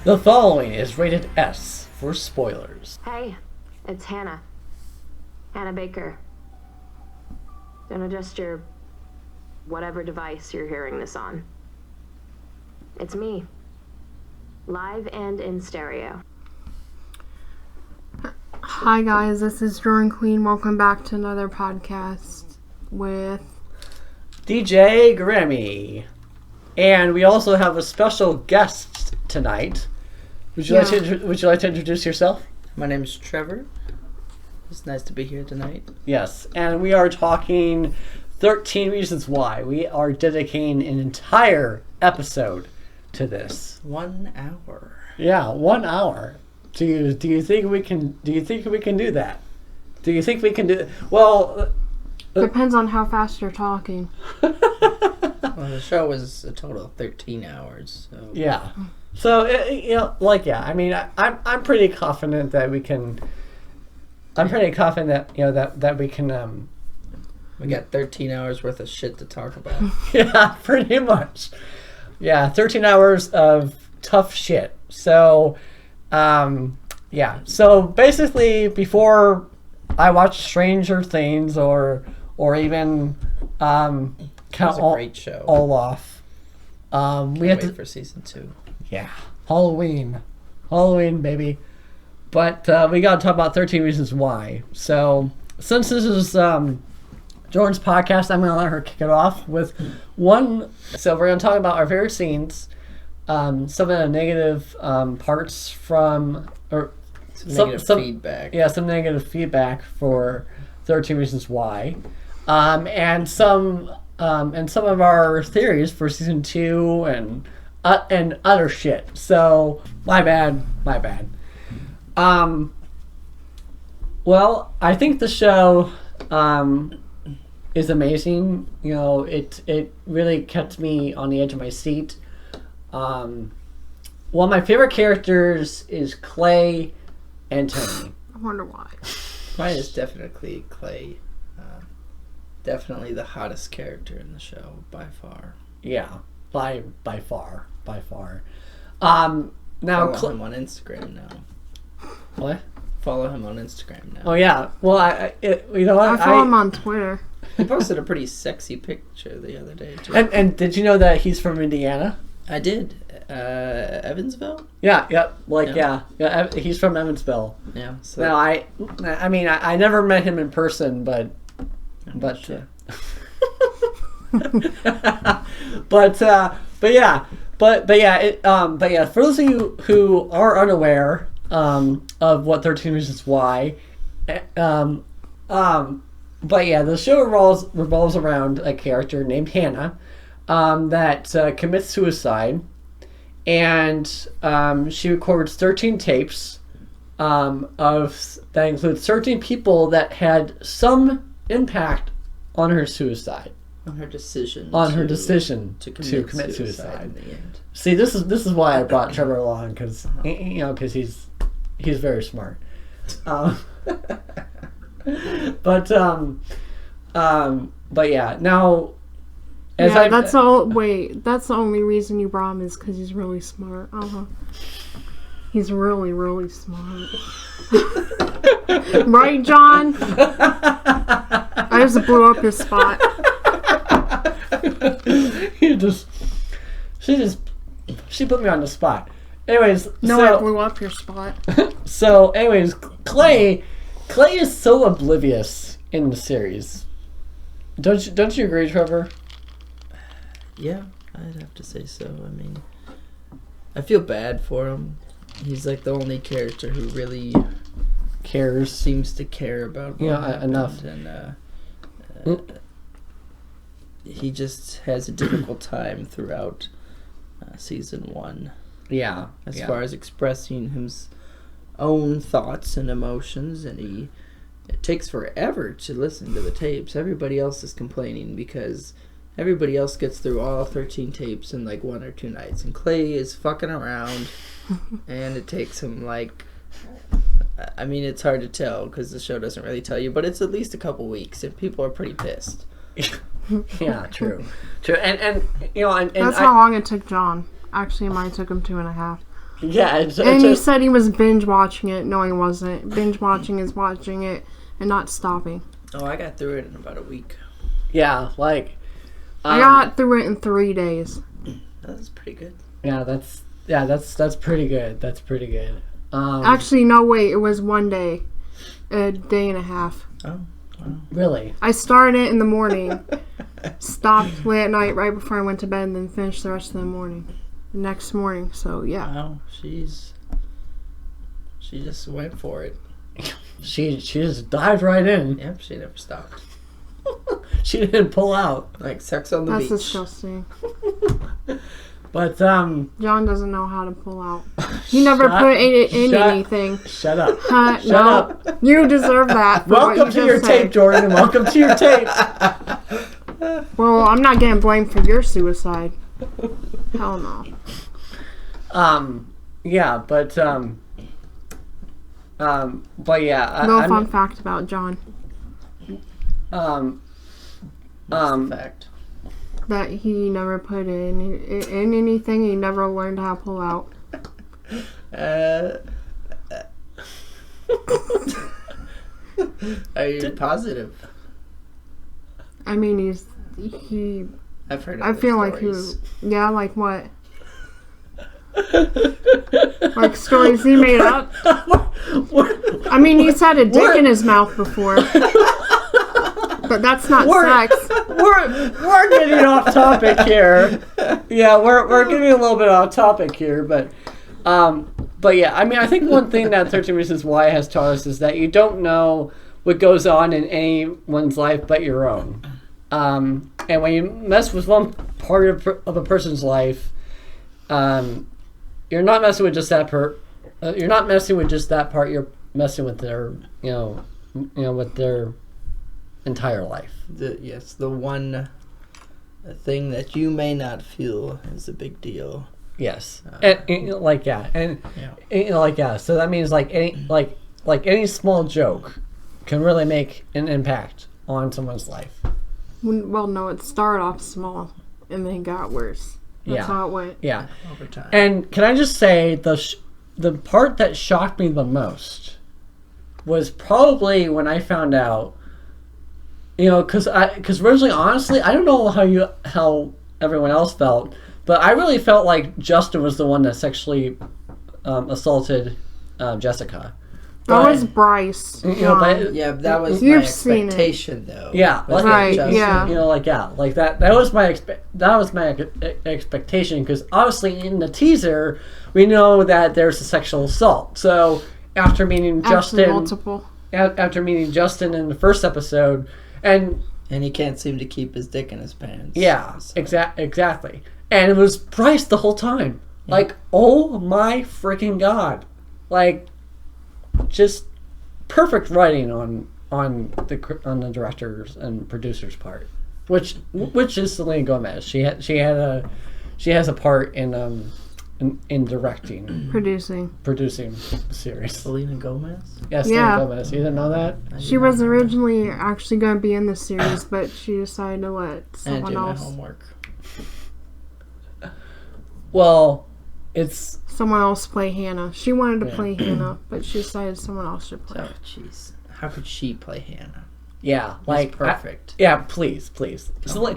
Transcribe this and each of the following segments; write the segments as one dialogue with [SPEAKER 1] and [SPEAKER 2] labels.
[SPEAKER 1] The following is rated S for spoilers.
[SPEAKER 2] Hey, it's Hannah. Hannah Baker. Don't adjust your whatever device you're hearing this on. It's me. Live and in stereo.
[SPEAKER 3] Hi guys, this is Jordan Queen. Welcome back to another podcast with
[SPEAKER 1] DJ Grammy. And we also have a special guest tonight. Would you like to introduce yourself?
[SPEAKER 4] My name is Trevor. It's nice to be here tonight.
[SPEAKER 1] Yes, and we are talking 13 Reasons Why. We are dedicating an entire episode to this.
[SPEAKER 4] 1 hour.
[SPEAKER 1] Yeah, 1 hour. Do you think we can do that? Do you think we can do well?
[SPEAKER 3] depends on how fast you're talking.
[SPEAKER 4] Well, the show was a total of 13 hours. So.
[SPEAKER 1] Yeah. So I mean, I'm pretty confident that we can. I'm pretty confident that that we can.
[SPEAKER 4] We got 13 hours worth of shit to talk about.
[SPEAKER 1] Yeah, pretty much. Yeah, 13 hours of tough shit. So, yeah. So basically, before I watch Stranger Things or even count
[SPEAKER 4] great show.
[SPEAKER 1] Olaf, we have to
[SPEAKER 4] wait for season 2.
[SPEAKER 1] Yeah, Halloween, baby. But we gotta talk about 13 Reasons Why. So since this is Jordan's podcast, I'm gonna let her kick it off with one. So we're gonna talk about our favorite scenes, some of the negative parts from some negative
[SPEAKER 4] feedback.
[SPEAKER 1] Yeah, some negative feedback for 13 Reasons Why, and some of our theories for season 2 and other shit. So my bad. Well, I think the show is amazing. You know, it really kept me on the edge of my seat. One of my favorite characters is Clay and Tony.
[SPEAKER 3] I wonder why.
[SPEAKER 4] Mine is definitely Clay. Definitely the hottest character in the show by far.
[SPEAKER 1] Yeah, by far. Now
[SPEAKER 4] follow him on Instagram now.
[SPEAKER 1] What?
[SPEAKER 4] Follow him on Instagram now.
[SPEAKER 1] Oh yeah. Well, I
[SPEAKER 3] follow him on Twitter.
[SPEAKER 4] He posted a pretty sexy picture the other day too.
[SPEAKER 1] And did you know that he's from Indiana?
[SPEAKER 4] I did. Evansville?
[SPEAKER 1] Yeah. Yep. Yeah. He's from Evansville.
[SPEAKER 4] Yeah. So
[SPEAKER 1] now I mean I never met him in person, but
[SPEAKER 4] sure.
[SPEAKER 1] but yeah. For those of you who are unaware of what 13 Reasons Why, the show revolves around a character named Hannah that commits suicide, and she records 13 tapes that includes 13 people that had some impact on her suicide.
[SPEAKER 4] On her decision
[SPEAKER 1] to commit suicide
[SPEAKER 4] in the end.
[SPEAKER 1] See, this is why I brought Trevor along, because he's very smart. But yeah. Now,
[SPEAKER 3] that's the only reason you brought him is because he's really smart. He's really, really smart. Right, John? I just blew up his spot.
[SPEAKER 1] She put me on the spot. Anyways,
[SPEAKER 3] I blew up your spot.
[SPEAKER 1] So, anyways, Clay is so oblivious in the series. Don't you agree, Trevor?
[SPEAKER 4] Yeah, I'd have to say so. I mean, I feel bad for him. He's like the only character who really seems to care about
[SPEAKER 1] enough.
[SPEAKER 4] And he just has a difficult time throughout season 1.
[SPEAKER 1] Yeah.
[SPEAKER 4] As far as expressing his own thoughts and emotions, and it takes forever to listen to the tapes. Everybody else is complaining because everybody else gets through all 13 tapes in like 1 or 2 nights, and Clay is fucking around, and it takes him I mean, it's hard to tell because the show doesn't really tell you, but it's at least a couple weeks, and people are pretty pissed.
[SPEAKER 1] Yeah, true. And
[SPEAKER 3] that's how long it took John. Actually, mine took him 2.5.
[SPEAKER 1] Yeah, it's
[SPEAKER 3] And he
[SPEAKER 1] just,
[SPEAKER 3] said he was binge watching it. No, he wasn't. Binge watching is watching it and not stopping.
[SPEAKER 4] Oh, I got through it in about a week.
[SPEAKER 1] yeah, like
[SPEAKER 3] I got through it in 3 days.
[SPEAKER 4] That's pretty good.
[SPEAKER 1] that's pretty good. That's pretty good.
[SPEAKER 3] Actually, no, wait. It was 1 day. A day and a half.
[SPEAKER 4] Oh, wow.
[SPEAKER 1] Really?
[SPEAKER 3] I started it in the morning, stopped late at night right before I went to bed, and then finished the rest of the morning. The next morning, so yeah.
[SPEAKER 4] Wow, she just went for it.
[SPEAKER 1] She just dived right in.
[SPEAKER 4] Yep, she never stopped.
[SPEAKER 1] She didn't pull out.
[SPEAKER 4] Like sex on the
[SPEAKER 3] That's
[SPEAKER 4] beach.
[SPEAKER 3] disgusting.
[SPEAKER 1] But
[SPEAKER 3] John doesn't know how to pull out. He never put it in
[SPEAKER 1] shut-
[SPEAKER 3] anything.
[SPEAKER 1] shut up.
[SPEAKER 3] Shut
[SPEAKER 1] Shut up.
[SPEAKER 3] You deserve that. For
[SPEAKER 1] Welcome
[SPEAKER 3] what
[SPEAKER 1] to
[SPEAKER 3] you
[SPEAKER 1] your
[SPEAKER 3] just said.
[SPEAKER 1] tape, Jordan. Welcome to your tape.
[SPEAKER 3] Well, I'm not getting blamed for your suicide. Hell no.
[SPEAKER 1] Yeah, but yeah.
[SPEAKER 3] No
[SPEAKER 1] I'm,
[SPEAKER 3] fun fact about John.
[SPEAKER 4] Fact.
[SPEAKER 3] That he never put in anything. He never learned how to pull out.
[SPEAKER 4] Are you positive?
[SPEAKER 3] I mean, he.
[SPEAKER 4] I've heard.
[SPEAKER 3] I
[SPEAKER 4] Other
[SPEAKER 3] feel like he.
[SPEAKER 4] stories.
[SPEAKER 3] Yeah, like what? Like stories he made up. I mean, he's had a dick in his mouth before, but that's not sex.
[SPEAKER 1] We're getting off topic here. Yeah, we're getting a little bit off topic here, but yeah, I mean, I think one thing that 13 Reasons Why has taught us is that you don't know what goes on in anyone's life but your own. And when you mess with one part of a person's life, you're not messing with just that you're not messing with just that part. You're messing with their, with their entire life.
[SPEAKER 4] The one thing that you may not feel is a big deal.
[SPEAKER 1] Yes, and so that means like any small joke can really make an impact on someone's life.
[SPEAKER 3] Well, no, it started off small and then got worse. That's how it went.
[SPEAKER 1] Yeah.
[SPEAKER 4] Over time.
[SPEAKER 1] And can I just say the part that shocked me the most was probably when I found out, because originally, honestly, I don't know how everyone else felt, but I really felt like Justin was the one that sexually assaulted Jessica.
[SPEAKER 3] That was Bryce.
[SPEAKER 1] But
[SPEAKER 4] Yeah, that was my
[SPEAKER 3] You've seen it.
[SPEAKER 4] expectation, though.
[SPEAKER 1] yeah,
[SPEAKER 4] Was
[SPEAKER 3] Right,
[SPEAKER 4] that
[SPEAKER 3] yeah.
[SPEAKER 1] that was my expectation, because obviously in the teaser we know that there's a sexual assault. So after meeting
[SPEAKER 3] Actually,
[SPEAKER 1] Justin,
[SPEAKER 3] multiple.
[SPEAKER 1] after meeting Justin in the first episode, and
[SPEAKER 4] he can't seem to keep his dick in his pants.
[SPEAKER 1] yeah,
[SPEAKER 4] So-
[SPEAKER 1] exactly, and it was Bryce the whole time. Like, oh my freaking god, like, just perfect writing on the directors and producers part, which is Selena Gomez. She has a part in directing,
[SPEAKER 3] Producing.
[SPEAKER 1] producing the series.
[SPEAKER 4] Selena Gomez?
[SPEAKER 1] Yeah, Selena
[SPEAKER 3] Yeah.
[SPEAKER 1] Gomez. You didn't know that?
[SPEAKER 3] She was originally actually going to be in the series, but she decided to let
[SPEAKER 4] And
[SPEAKER 3] someone
[SPEAKER 4] do my
[SPEAKER 3] else.
[SPEAKER 4] homework.
[SPEAKER 1] Well, it's
[SPEAKER 3] Someone else play Hannah. She wanted to
[SPEAKER 1] Yeah.
[SPEAKER 3] play Hannah, but she decided someone else should play.
[SPEAKER 4] So, jeez. How could she play Hannah?
[SPEAKER 1] yeah,
[SPEAKER 4] He's
[SPEAKER 1] like
[SPEAKER 4] perfect.
[SPEAKER 1] yeah, please.
[SPEAKER 4] Come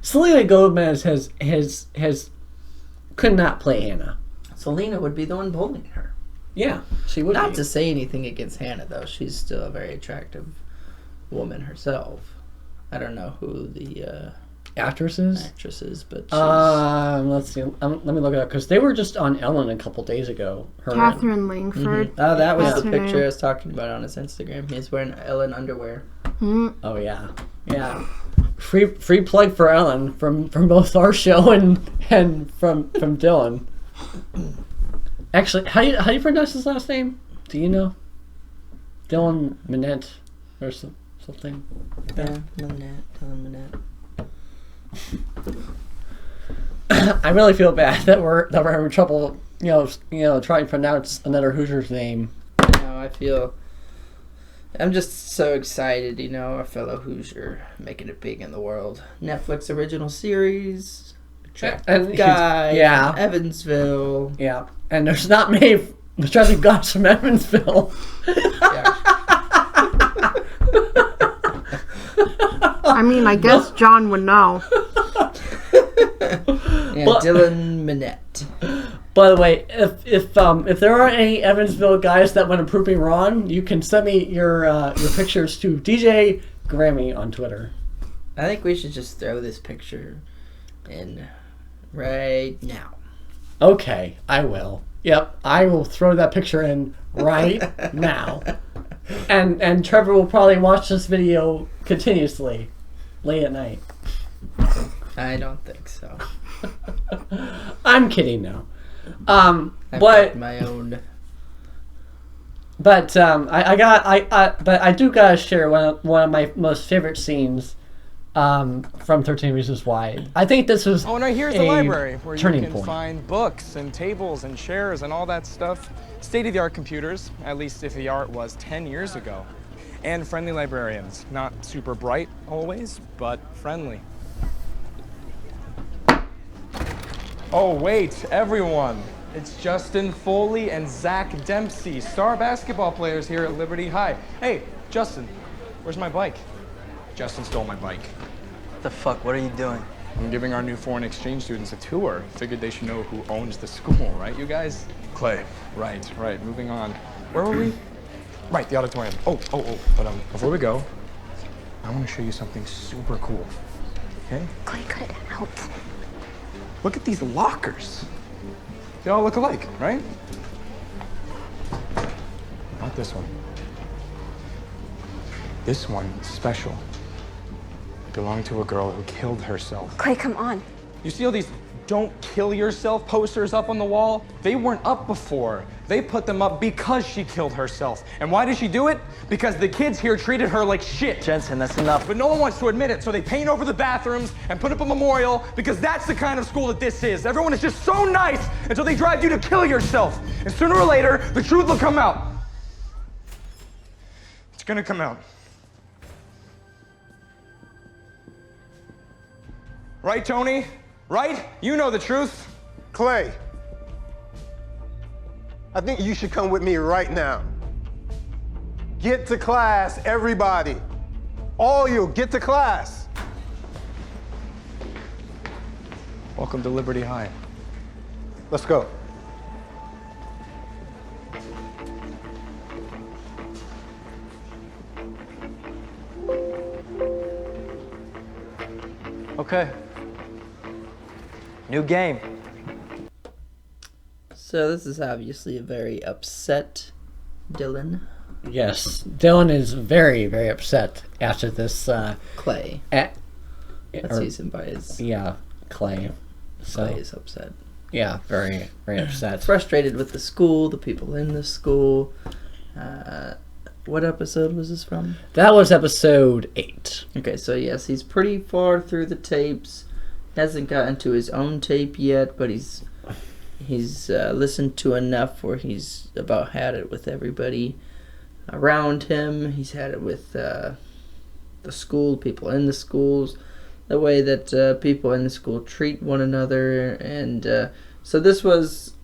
[SPEAKER 1] Selena Gomez has could not play Hannah.
[SPEAKER 4] Selena would be the one bullying her.
[SPEAKER 1] Yeah, she would.
[SPEAKER 4] Not
[SPEAKER 1] be.
[SPEAKER 4] to say anything against Hannah, though. She's still a very attractive woman herself. I don't know who the
[SPEAKER 1] Actresses.
[SPEAKER 4] actress is, but she's...
[SPEAKER 1] Let's see. Let me look it up, because they were just on Ellen a couple days ago. Her and-
[SPEAKER 3] Catherine Langford.
[SPEAKER 4] Oh, that was
[SPEAKER 3] That's
[SPEAKER 4] the
[SPEAKER 3] her
[SPEAKER 4] picture
[SPEAKER 3] name.
[SPEAKER 4] I was talking about on his Instagram. He's wearing Ellen underwear.
[SPEAKER 3] Mhm.
[SPEAKER 1] Oh yeah, yeah. Free plug for Ellen from both our show and from Dylan. Actually, how do you pronounce his last name? Do you know? Dylan Minette or something.
[SPEAKER 4] Yeah, Ellen Minette.
[SPEAKER 1] I really feel bad that we're having trouble, trying to pronounce another Hoosier's name.
[SPEAKER 4] I'm just so excited, a fellow Hoosier making it big in the world. Netflix original series, attractive
[SPEAKER 1] he's-
[SPEAKER 4] guy.
[SPEAKER 1] yeah.
[SPEAKER 4] From Evansville.
[SPEAKER 1] Yeah, and there's not many attractive guys from Evansville.
[SPEAKER 4] Yeah.
[SPEAKER 3] I mean, I guess John would know.
[SPEAKER 4] And
[SPEAKER 1] But-
[SPEAKER 4] Dylan Minette.
[SPEAKER 1] By the way, if there are any Evansville guys that want to prove me wrong, you can send me your pictures to DJ Grammy on Twitter.
[SPEAKER 4] I think we should just throw this picture in right now.
[SPEAKER 1] Okay, I will. Yep, I will throw that picture in right now. And Trevor will probably watch this video continuously late at night.
[SPEAKER 4] I don't think so.
[SPEAKER 1] I'm kidding now.
[SPEAKER 4] I've
[SPEAKER 1] But
[SPEAKER 4] got my own.
[SPEAKER 1] but I do gotta share one of my most favorite scenes from 13 Reasons Why. I think this was
[SPEAKER 5] Oh, no, here's the
[SPEAKER 1] a
[SPEAKER 5] library where you
[SPEAKER 1] turning
[SPEAKER 5] can
[SPEAKER 1] point.
[SPEAKER 5] find books and tables and chairs and all that stuff. State-of-the-art computers, at least if the art was 10 years ago. And friendly librarians. Not super bright always, but friendly. Oh, wait, everyone. It's Justin Foley and Zach Dempsey, star basketball players here at Liberty High. Hey, Justin, where's my bike? Justin stole my bike.
[SPEAKER 6] What the fuck? What are you doing?
[SPEAKER 5] I'm giving our new foreign exchange students a tour. Figured they should know who owns the school, right, you guys? Clay. Right. Moving on. Where were we? Right, the auditorium. Oh. But before we go, I want to show you something super cool. Okay?
[SPEAKER 2] Clay could have helped.
[SPEAKER 5] Look at these lockers. They all look alike, right? Not this one. This one is special. It belonged to a girl who killed herself.
[SPEAKER 2] Clay, come on.
[SPEAKER 5] You see all these "Don't kill yourself" posters up on the wall? They weren't up before. They put them up because she killed herself. And why did she do it? Because the kids here treated her like shit.
[SPEAKER 6] Jensen, that's enough.
[SPEAKER 5] But no one wants to admit it, so they paint over the bathrooms and put up a memorial because that's the kind of school that this is. Everyone is just so nice until they drive you to kill yourself. And sooner or later, the truth will come out. It's gonna come out. Right, Tony? Right? You know the truth.
[SPEAKER 7] Clay, I think you should come with me right now. Get to class, everybody. All you, get to class.
[SPEAKER 5] Welcome to Liberty High.
[SPEAKER 7] Let's go.
[SPEAKER 6] Okay. New game.
[SPEAKER 4] So this is obviously a very upset Dylan.
[SPEAKER 1] Yes, Dylan is very, very upset after this.
[SPEAKER 4] Clay. Let's use him by his.
[SPEAKER 1] Yeah, Clay. So
[SPEAKER 4] Clay is upset.
[SPEAKER 1] yeah, very, very upset.
[SPEAKER 4] Frustrated with the school, the people in the school. What episode was this from?
[SPEAKER 1] That was episode 8.
[SPEAKER 4] Okay, so yes, he's pretty far through the tapes. Hasn't gotten to his own tape yet, but he's listened to enough where he's about had it with everybody around him. He's had it with the school, people in the schools, the way that people in the school treat one another. And so this was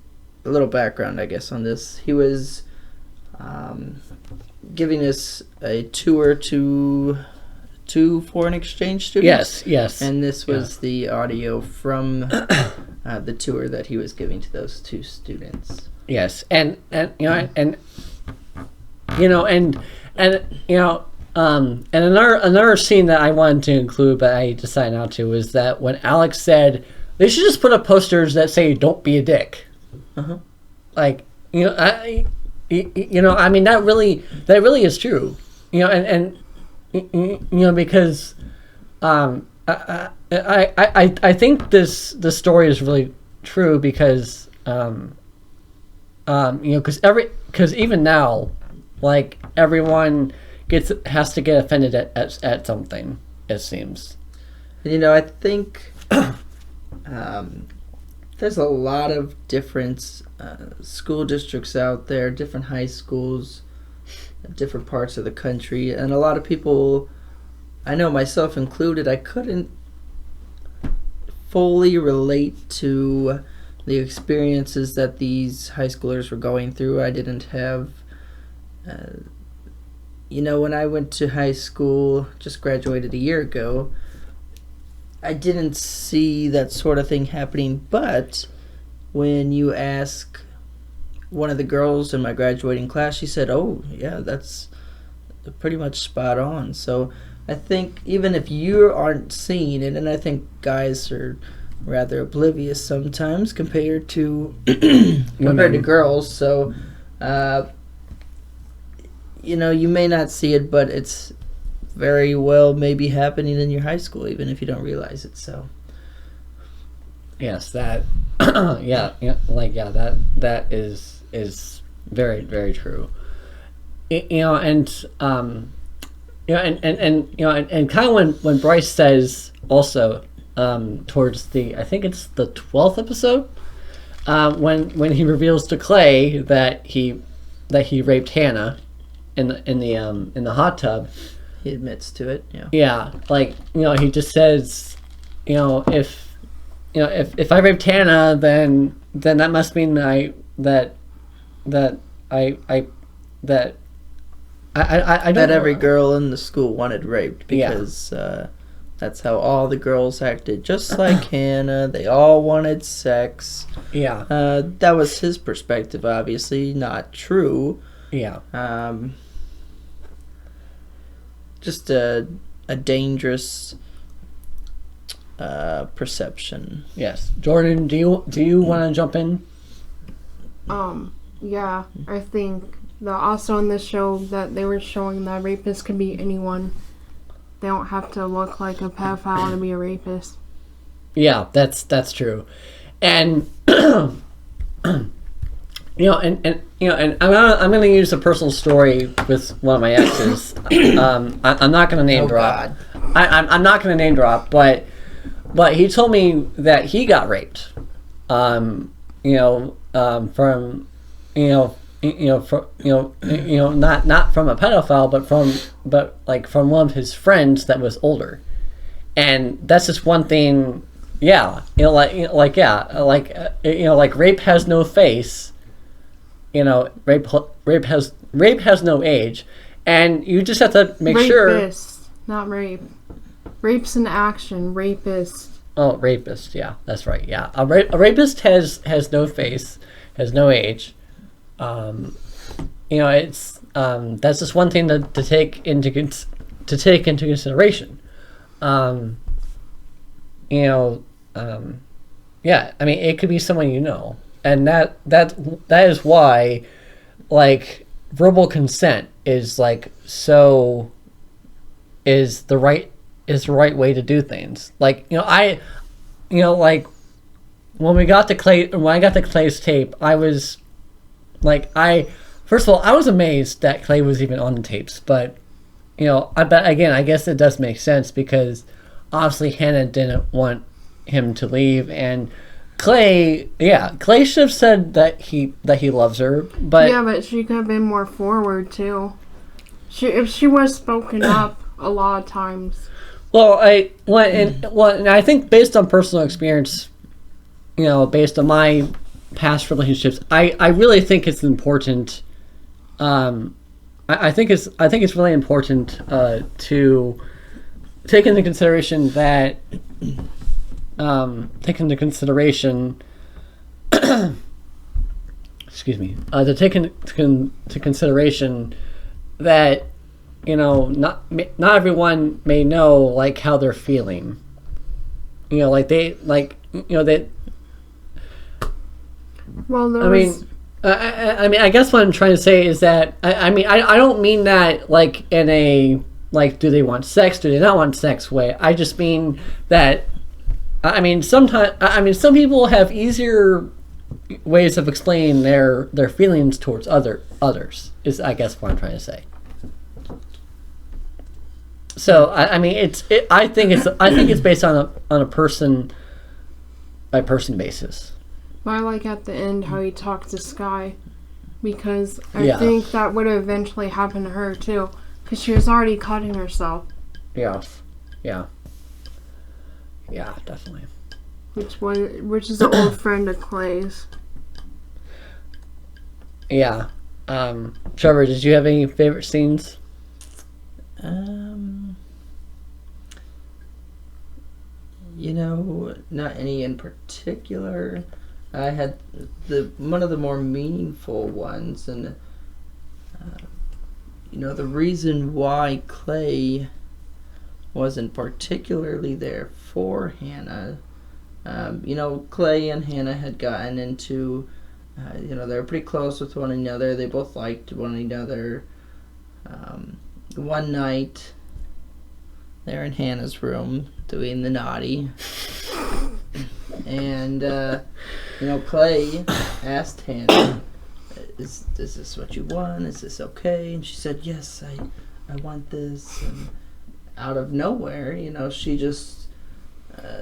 [SPEAKER 4] a little background, I guess, on this. He was giving us a tour to two foreign exchange students.
[SPEAKER 1] Yes.
[SPEAKER 4] And this was the audio from the tour that he was giving to those two students.
[SPEAKER 1] Yes, and another scene that I wanted to include, but I decided not to, is that when Alex said they should just put up posters that say "Don't be a dick." Like I mean that really is true. Because I think this story is really true because because even now, like, everyone has to get offended at something, it seems.
[SPEAKER 4] I think there's a lot of different school districts out there, different high schools, different parts of the country, and a lot of people, I know myself included, I couldn't fully relate to the experiences that these high schoolers were going through. I didn't have, when I went to high school, just graduated a year ago, I didn't see that sort of thing happening. But when you ask one of the girls in my graduating class, she said, "Oh, yeah, that's pretty much spot on." So I think even if you aren't seeing it, and I think guys are rather oblivious sometimes compared to girls, so you may not see it, but it's very well maybe happening in your high school, even if you don't realize it. So
[SPEAKER 1] yes, that that is very, very true. And kind of when Bryce says also towards I think it's the 12th episode, when he reveals to Clay that he raped Hannah in the hot tub.
[SPEAKER 4] He admits to it.
[SPEAKER 1] Yeah, he just says, if I raped Hannah, then that must mean that
[SPEAKER 4] every girl in the school wanted raped, because that's how all the girls acted, just like Hannah. They all wanted sex.
[SPEAKER 1] Yeah.
[SPEAKER 4] That was his perspective, obviously not true.
[SPEAKER 1] Yeah.
[SPEAKER 4] Just a dangerous perception.
[SPEAKER 1] Yes. Jordan, do you want to jump in?
[SPEAKER 3] Yeah, I think that also in this show that they were showing that rapists can be anyone. They don't have to look like a pedophile to be a rapist.
[SPEAKER 1] Yeah, that's true. And and I'm gonna use a personal story with one of my exes. I'm not gonna name drop. I'm not gonna name drop, but he told me that he got raped. From not from a pedophile, but from one of his friends that was older, and that's just one thing. Yeah, rape has no face. Rape has no age, and you just have to make sure.
[SPEAKER 3] Rapist, not rape. Rape's an action. Rapist.
[SPEAKER 1] Oh, rapist. Yeah, that's right. Yeah, a rapist has no face, has no age. It's that's just one thing to take into consideration. Yeah, I mean, it could be someone and that is why, verbal consent is is the right way to do things. When I got to Clay's tape, I was first of all, I was amazed that Clay was even on the tapes, but I guess it does make sense, because obviously Hannah didn't want him to leave, and Clay should have said that he loves her, but
[SPEAKER 3] yeah, but she could have been more forward too. If she was spoken up a lot of times.
[SPEAKER 1] And I think based on personal experience, based on my past relationships, I really think it's important. I think it's really important to take into consideration that. Take into consideration. Excuse me. To take into consideration that not everyone may know how they're feeling. They.
[SPEAKER 3] Well,
[SPEAKER 1] I guess what I'm trying to say is that I don't mean that in a do they want sex, do they not want sex way. I just mean that sometimes some people have easier ways of explaining their feelings towards others is I guess what I'm trying to say. So I think it's based on a person by person basis.
[SPEAKER 3] I like at the end how he talked to Sky, because I think that would have eventually happened to her too, because she was already cutting herself.
[SPEAKER 1] Yeah, definitely.
[SPEAKER 3] which is an old friend of Clay's.
[SPEAKER 1] Yeah. Trevor, did you have any favorite scenes?
[SPEAKER 4] You know, not any in particular. I had one of the more meaningful ones, and you know, the reason why Clay wasn't particularly there for Hannah. You know, Clay and Hannah had gotten into, you know, they were pretty close with one another. They both liked one another. One night, they're in Hannah's room doing the naughty. And, you know, Clay asked Hannah, is this what you want? Is this okay? And she said, yes, I want this. And out of nowhere, you know, she just,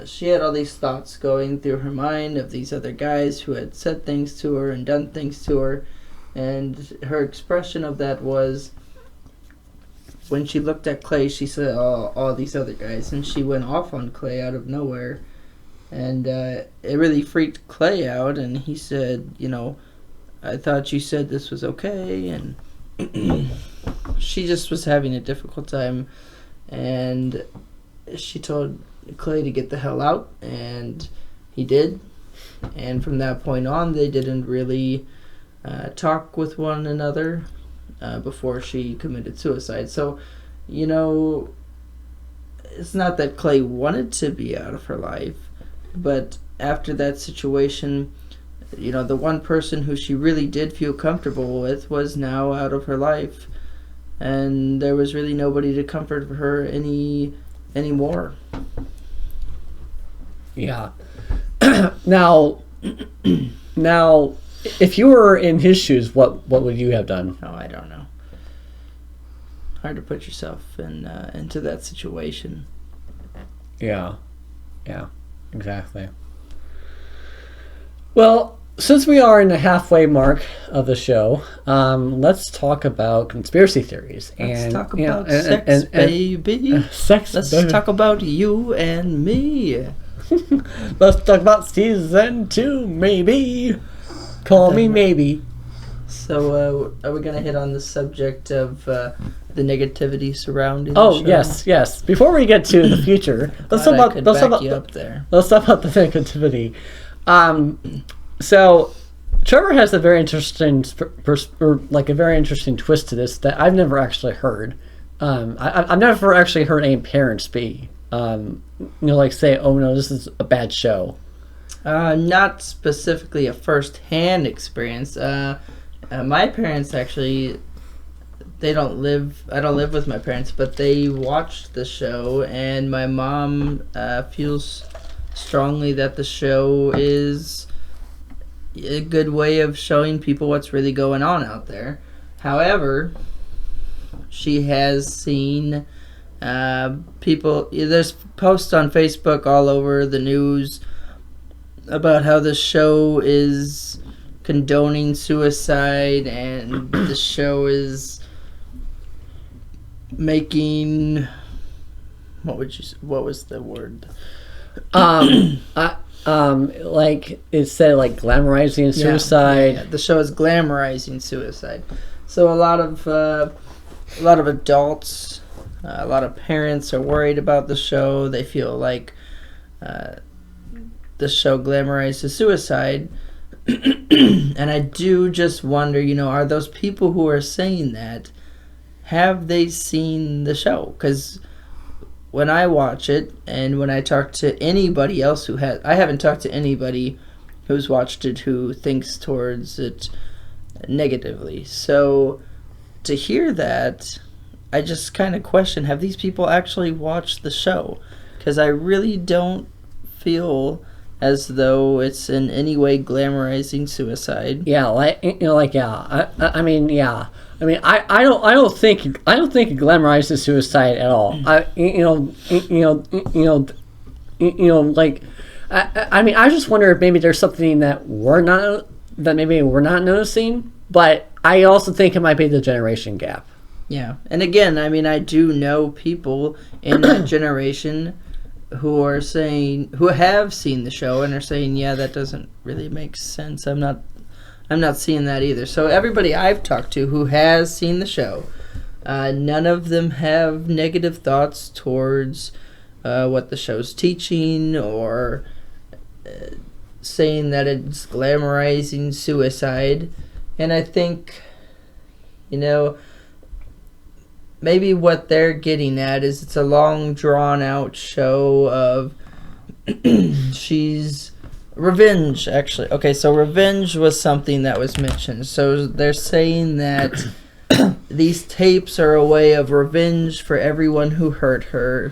[SPEAKER 4] she had all these thoughts going through her mind of these other guys who had said things to her and done things to her. And her expression of that was, when she looked at Clay, she said, oh, all these other guys. And she went off on Clay out of nowhere. And it really freaked Clay out. And he said, you know, I thought you said this was okay. And she just was having a difficult time. And she told Clay to get the hell out. And he did. And from that point on, they didn't really talk with one another before she committed suicide. So, you know, it's not that Clay wanted to be out of her life, but after that situation, you know, the one person who she really did feel comfortable with was now out of her life, and there was really nobody to comfort her anymore.
[SPEAKER 1] Yeah. Now, if you were in his shoes, what would you have done?
[SPEAKER 4] Oh, I don't know. Hard to put yourself into that situation.
[SPEAKER 1] Yeah, exactly. Well, since we are in the halfway mark of the show, let's talk about conspiracy theories.
[SPEAKER 4] Let's talk about sex, baby.
[SPEAKER 1] Sex.
[SPEAKER 4] Let's
[SPEAKER 1] baby.
[SPEAKER 4] talk about you and me.
[SPEAKER 1] Let's talk about season 2, maybe. Call me maybe.
[SPEAKER 4] So, are we gonna hit on the subject of the negativity surrounding the show?
[SPEAKER 1] yes. Before we get to the future, let's talk about the negativity. So, Trevor has a very interesting, a very interesting twist to this that I've never actually heard. I've never actually heard any parents be, like say, "Oh no, this is a bad show."
[SPEAKER 4] Not specifically a first-hand experience. My parents actually, I don't live with my parents, but they watched the show, and my mom feels strongly that the show is a good way of showing people what's really going on out there. However, she has seen people, there's posts on Facebook all over the news about how the show is condoning suicide, and the show is making, what was the word?
[SPEAKER 1] Like it said, like glamorizing suicide.
[SPEAKER 4] Yeah, the show is glamorizing suicide. So a lot of adults, a lot of parents are worried about the show. They feel like the show glamorizes suicide. And I do just wonder, are those people who are saying that, have they seen the show? Because when I watch it, and when I talk to anybody else who has, I haven't talked to anybody who's watched it who thinks towards it negatively. So to hear that, I just kind of question, have these people actually watched the show? Because I really don't feel as though it's in any way glamorizing suicide.
[SPEAKER 1] Yeah, I don't think it glamorizes suicide at all. I just wonder if maybe there's something that we're not noticing. But I also think it might be the generation gap.
[SPEAKER 4] Yeah, and again, I do know people in that generation who have seen the show and are saying, yeah, that doesn't really make sense. I'm not seeing that either. So everybody I've talked to who has seen the show, none of them have negative thoughts towards what the show's teaching or saying that it's glamorizing suicide. And I think, maybe what they're getting at is it's a long, drawn-out show of she's... Revenge, actually. Okay, so revenge was something that was mentioned. So they're saying that these tapes are a way of revenge for everyone who hurt her.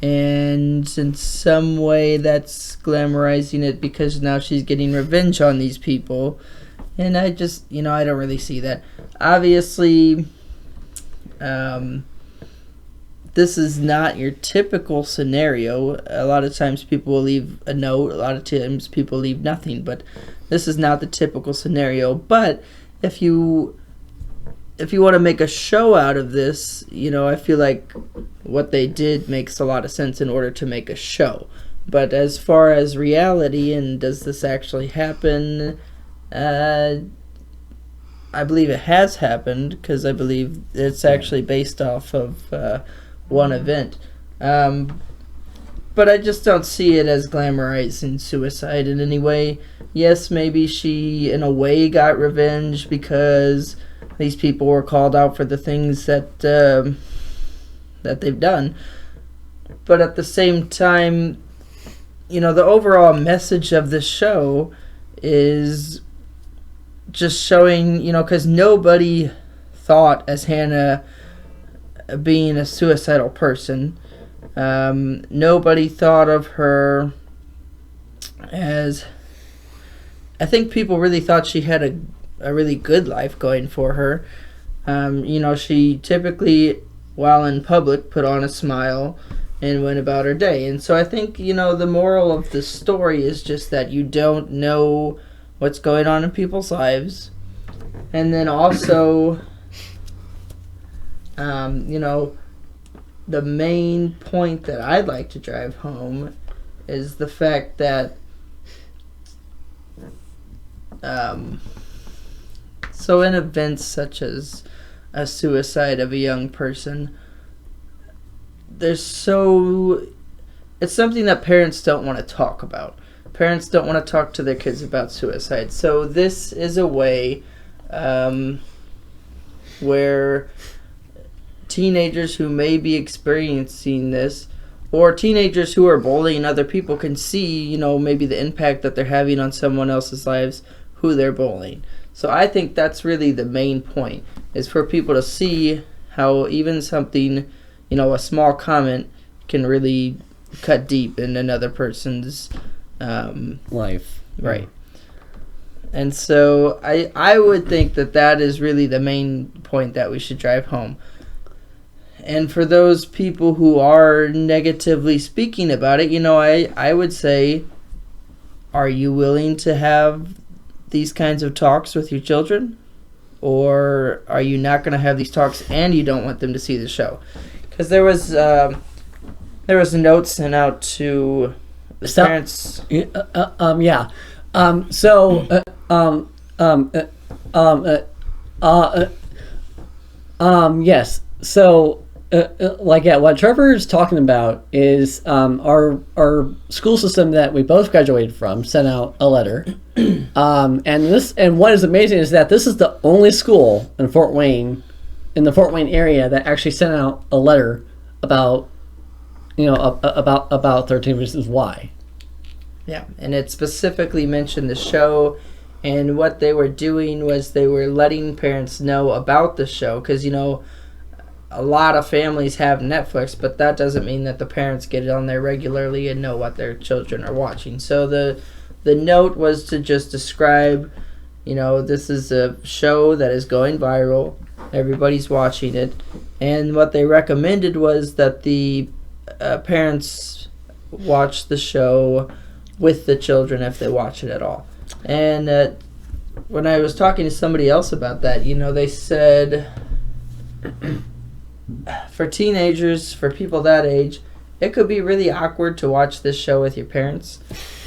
[SPEAKER 4] And in some way that's glamorizing it because now she's getting revenge on these people. And I just, I don't really see that. Obviously, this is not your typical scenario. A lot of times people will leave a note. A lot of times people leave nothing. But this is not the typical scenario. But if you want to make a show out of this, I feel like what they did makes a lot of sense in order to make a show. But as far as reality and does this actually happen, I believe it has happened because I believe it's actually based off of one event. But I just don't see it as glamorizing suicide in any way. Yes, maybe she, in a way, got revenge because these people were called out for the things that they've done. But at the same time, the overall message of the show is just showing, because nobody thought as Hannah being a suicidal person. Nobody thought of her as... I think people really thought she had a really good life going for her. She typically, while in public, put on a smile and went about her day. And so I think, the moral of the story is just that you don't know what's going on in people's lives. And then also... the main point that I'd like to drive home is the fact that so in events such as a suicide of a young person, it's something that parents don't want to talk about. Parents don't want to talk to their kids about suicide. So this is a way where teenagers who may be experiencing this, or teenagers who are bullying other people, can see, maybe the impact that they're having on someone else's lives who they're bullying. So I think that's really the main point, is for people to see how even something, a small comment can really cut deep in another person's
[SPEAKER 1] life.
[SPEAKER 4] Right. And so I would think that is really the main point that we should drive home. And for those people who are negatively speaking about it, I would say, are you willing to have these kinds of talks with your children? Or are you not going to have these talks and you don't want them to see the show? Because there was a note sent out to the parents.
[SPEAKER 1] Yes. So, what Trevor's talking about is our school system that we both graduated from sent out a letter, and what is amazing is that this is the only school in Fort Wayne, in the Fort Wayne area, that actually sent out a letter about, about 13 Reasons Why.
[SPEAKER 4] Yeah, and it specifically mentioned the show, and what they were doing was they were letting parents know about the show, because a lot of families have Netflix, but that doesn't mean that the parents get it on there regularly and know what their children are watching. So the note was to just describe, this is a show that is going viral. Everybody's watching it. And what they recommended was that the parents watch the show with the children if they watch it at all. And when I was talking to somebody else about that, they said... for teenagers, for people that age, it could be really awkward to watch this show with your parents.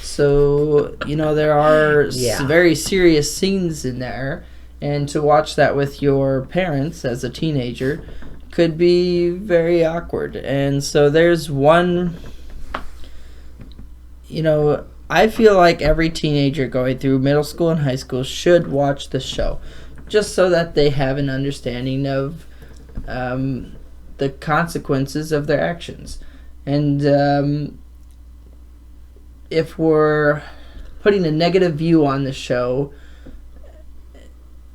[SPEAKER 4] So, there are very serious scenes in there, and to watch that with your parents as a teenager could be very awkward. And so there's one, I feel like every teenager going through middle school and high school should watch the show, just so that they have an understanding of the consequences of their actions. And if we're putting a negative view on the show,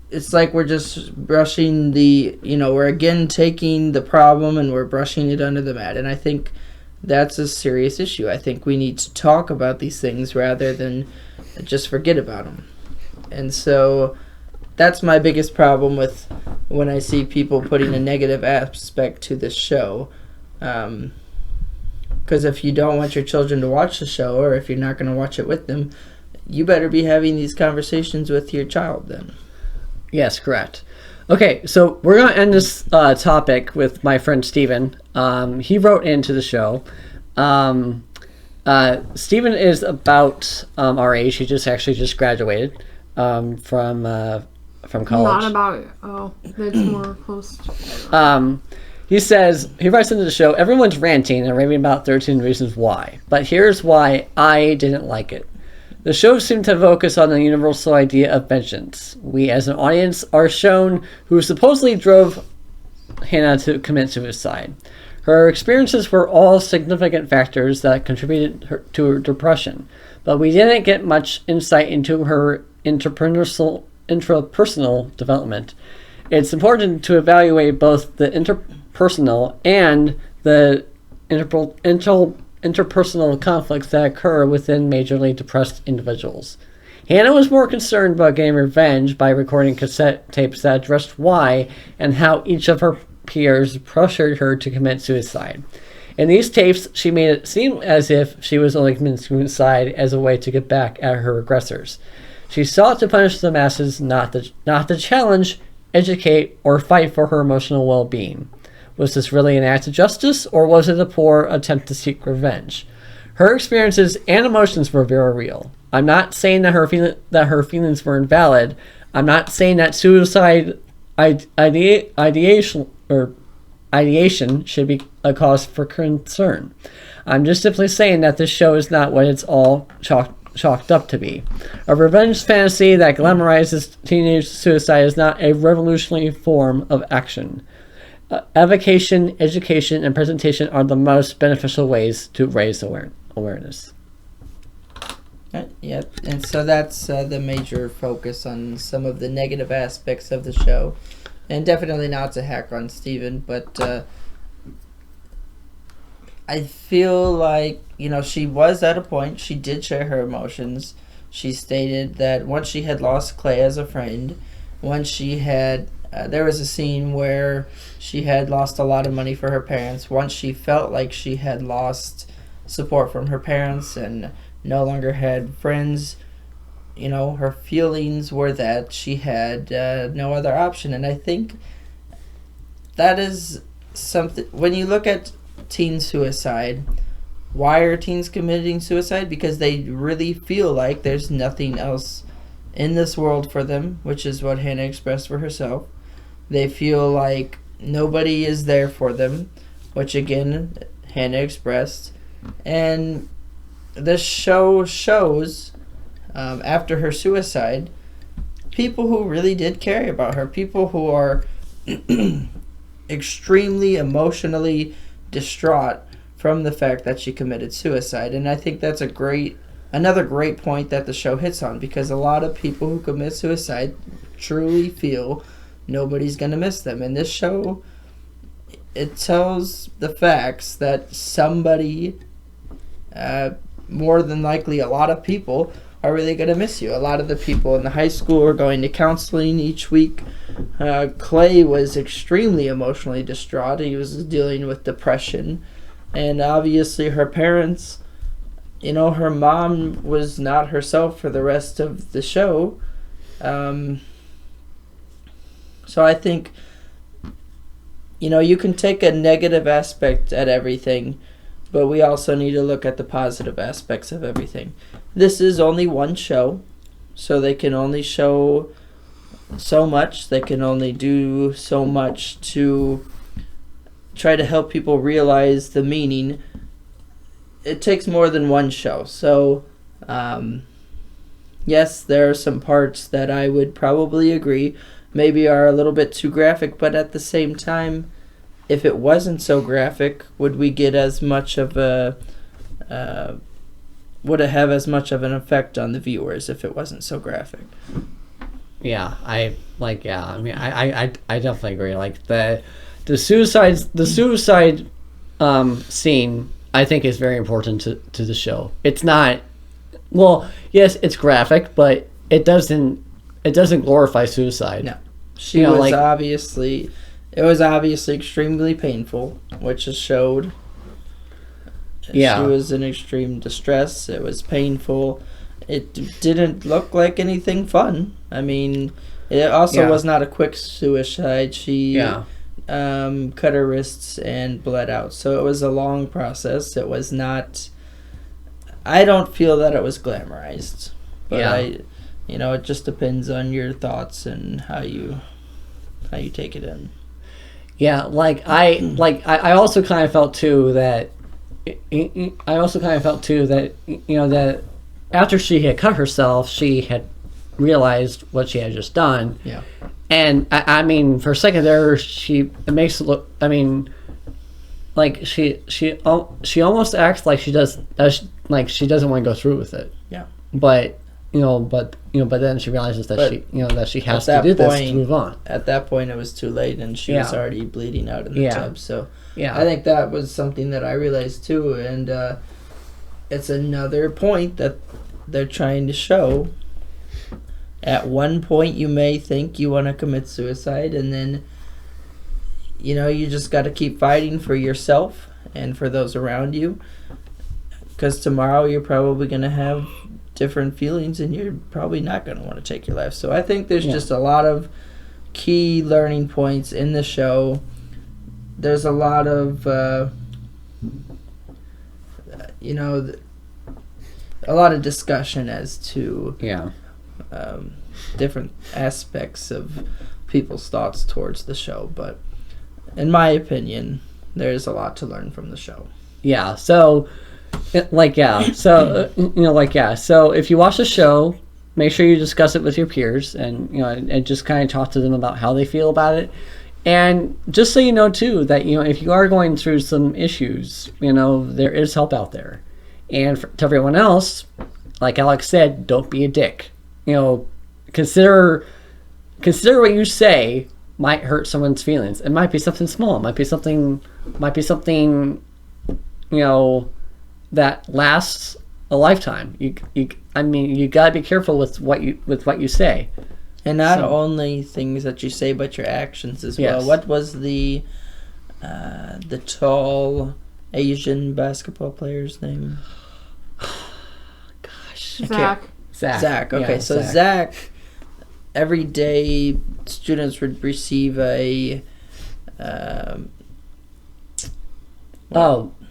[SPEAKER 4] it's like we're just brushing we're again taking the problem and we're brushing it under the mat. And I think that's a serious issue. I think we need to talk about these things rather than just forget about them. And so that's my biggest problem with when I see people putting a negative aspect to this show. Because if you don't want your children to watch the show, or if you're not going to watch it with them, you better be having these conversations with your child then.
[SPEAKER 1] Yes, correct. Okay, so we're going to end this topic with my friend Steven. He wrote into the show. Steven is about our age. He just graduated from college.
[SPEAKER 3] Not about that's more close to...
[SPEAKER 1] He says, he writes into the show, everyone's ranting and raving about 13 Reasons Why, but here's why I didn't like it. The show seemed to focus on the universal idea of vengeance. We as an audience are shown who supposedly drove Hannah to commit suicide. Her experiences were all significant factors that contributed to her depression, but we didn't get much insight into her intrapersonal development. It's important to evaluate both the interpersonal and the interpersonal conflicts that occur within majorly depressed individuals. Hannah was more concerned about getting revenge by recording cassette tapes that addressed why and how each of her peers pressured her to commit suicide. In these tapes, she made it seem as if she was only committing suicide as a way to get back at her aggressors. She sought to punish the masses, not to challenge, educate, or fight for her emotional well-being. Was this really an act of justice, or was it a poor attempt to seek revenge? Her experiences and emotions were very real. I'm not saying that her feelings were invalid. I'm not saying that suicide ideation should be a cause for concern. I'm just simply saying that this show is not what it's all chalked up to be. A revenge fantasy that glamorizes teenage suicide is not a revolutionary form of action. Avocation, education, and presentation are the most beneficial ways to raise awareness.
[SPEAKER 4] Yep, and so that's the major focus on some of the negative aspects of the show. And definitely not to hack on Steven, but I feel like, she was at a point, she did share her emotions. She stated that once she had lost Clay as a friend, once she had, there was a scene where she had lost a lot of money for her parents. Once she felt like she had lost support from her parents and no longer had friends, her feelings were that she had no other option. And I think that is something, when you look at teen suicide, why are teens committing suicide? Because they really feel like there's nothing else in this world for them, which is what Hannah expressed for herself. They feel like nobody is there for them, which again, Hannah expressed. And this show shows, after her suicide, people who really did care about her, people who are extremely emotionally distraught from the fact that she committed suicide. And I think that's another great point that the show hits on, because a lot of people who commit suicide truly feel nobody's going to miss them. And this show, it tells the facts that somebody, more than likely a lot of people, are really going to miss you. A lot of the people in the high school are going to counseling each week. Clay was extremely emotionally distraught. He was dealing with depression. And obviously her parents, her mom was not herself for the rest of the show. So I think, you can take a negative aspect at everything, but we also need to look at the positive aspects of everything. This is only one show, so they can only show so much. They can only do so much to try to help people realize the meaning. It takes more than one show. So, yes, there are some parts that I would probably agree maybe are a little bit too graphic, but at the same time, if it wasn't so graphic, would we get as much of a would it have as much of an effect on the viewers if it wasn't so graphic?
[SPEAKER 1] Yeah, I mean, I definitely agree. Like the suicide scene, I think, is very important to the show. It's not, well, yes, it's graphic, but it doesn't glorify suicide.
[SPEAKER 4] No, she was obviously. It was obviously extremely painful, which is showed.
[SPEAKER 1] Yeah.
[SPEAKER 4] She was in extreme distress. It was painful. It didn't look like anything fun. I mean, it also was not a quick suicide. She cut her wrists and bled out. So it was a long process. It was not... I don't feel that it was glamorized. But it just depends on your thoughts and how you take it in.
[SPEAKER 1] Yeah, I also kind of felt too that that after she had cut herself, she had realized what she had just done.
[SPEAKER 4] Yeah.
[SPEAKER 1] And I mean, for a second there, it makes it look. I mean, like she almost acts like she doesn't want to go through with it.
[SPEAKER 4] Yeah.
[SPEAKER 1] But then she realizes that she has to do this to move on.
[SPEAKER 4] At that point, it was too late, and she was already bleeding out in the tub. So, I think that was something that I realized too, and it's another point that they're trying to show. At one point, you may think you want to commit suicide, and then, you just got to keep fighting for yourself and for those around you, because tomorrow you're probably going to have different feelings and you're probably not going to want to take your life. So I think there's just a lot of key learning points in the show. There's a lot of a lot of discussion as to different aspects of people's thoughts towards the show, but in my opinion, there's a lot to learn from the show.
[SPEAKER 1] So if you watch the show, make sure you discuss it with your peers and and just kind of talk to them about how they feel about it. And just so you know too that if you are going through some issues, there is help out there. And to everyone else, like Alex said, don't be a dick. Consider what you say might hurt someone's feelings. It might be something small. It might be something that lasts a lifetime. You gotta be careful with what you say,
[SPEAKER 4] and not only things that you say, but your actions as well. What was the tall Asian basketball player's name?
[SPEAKER 1] Gosh,
[SPEAKER 3] Zach.
[SPEAKER 4] Okay, so Zach. Every day, students would receive a.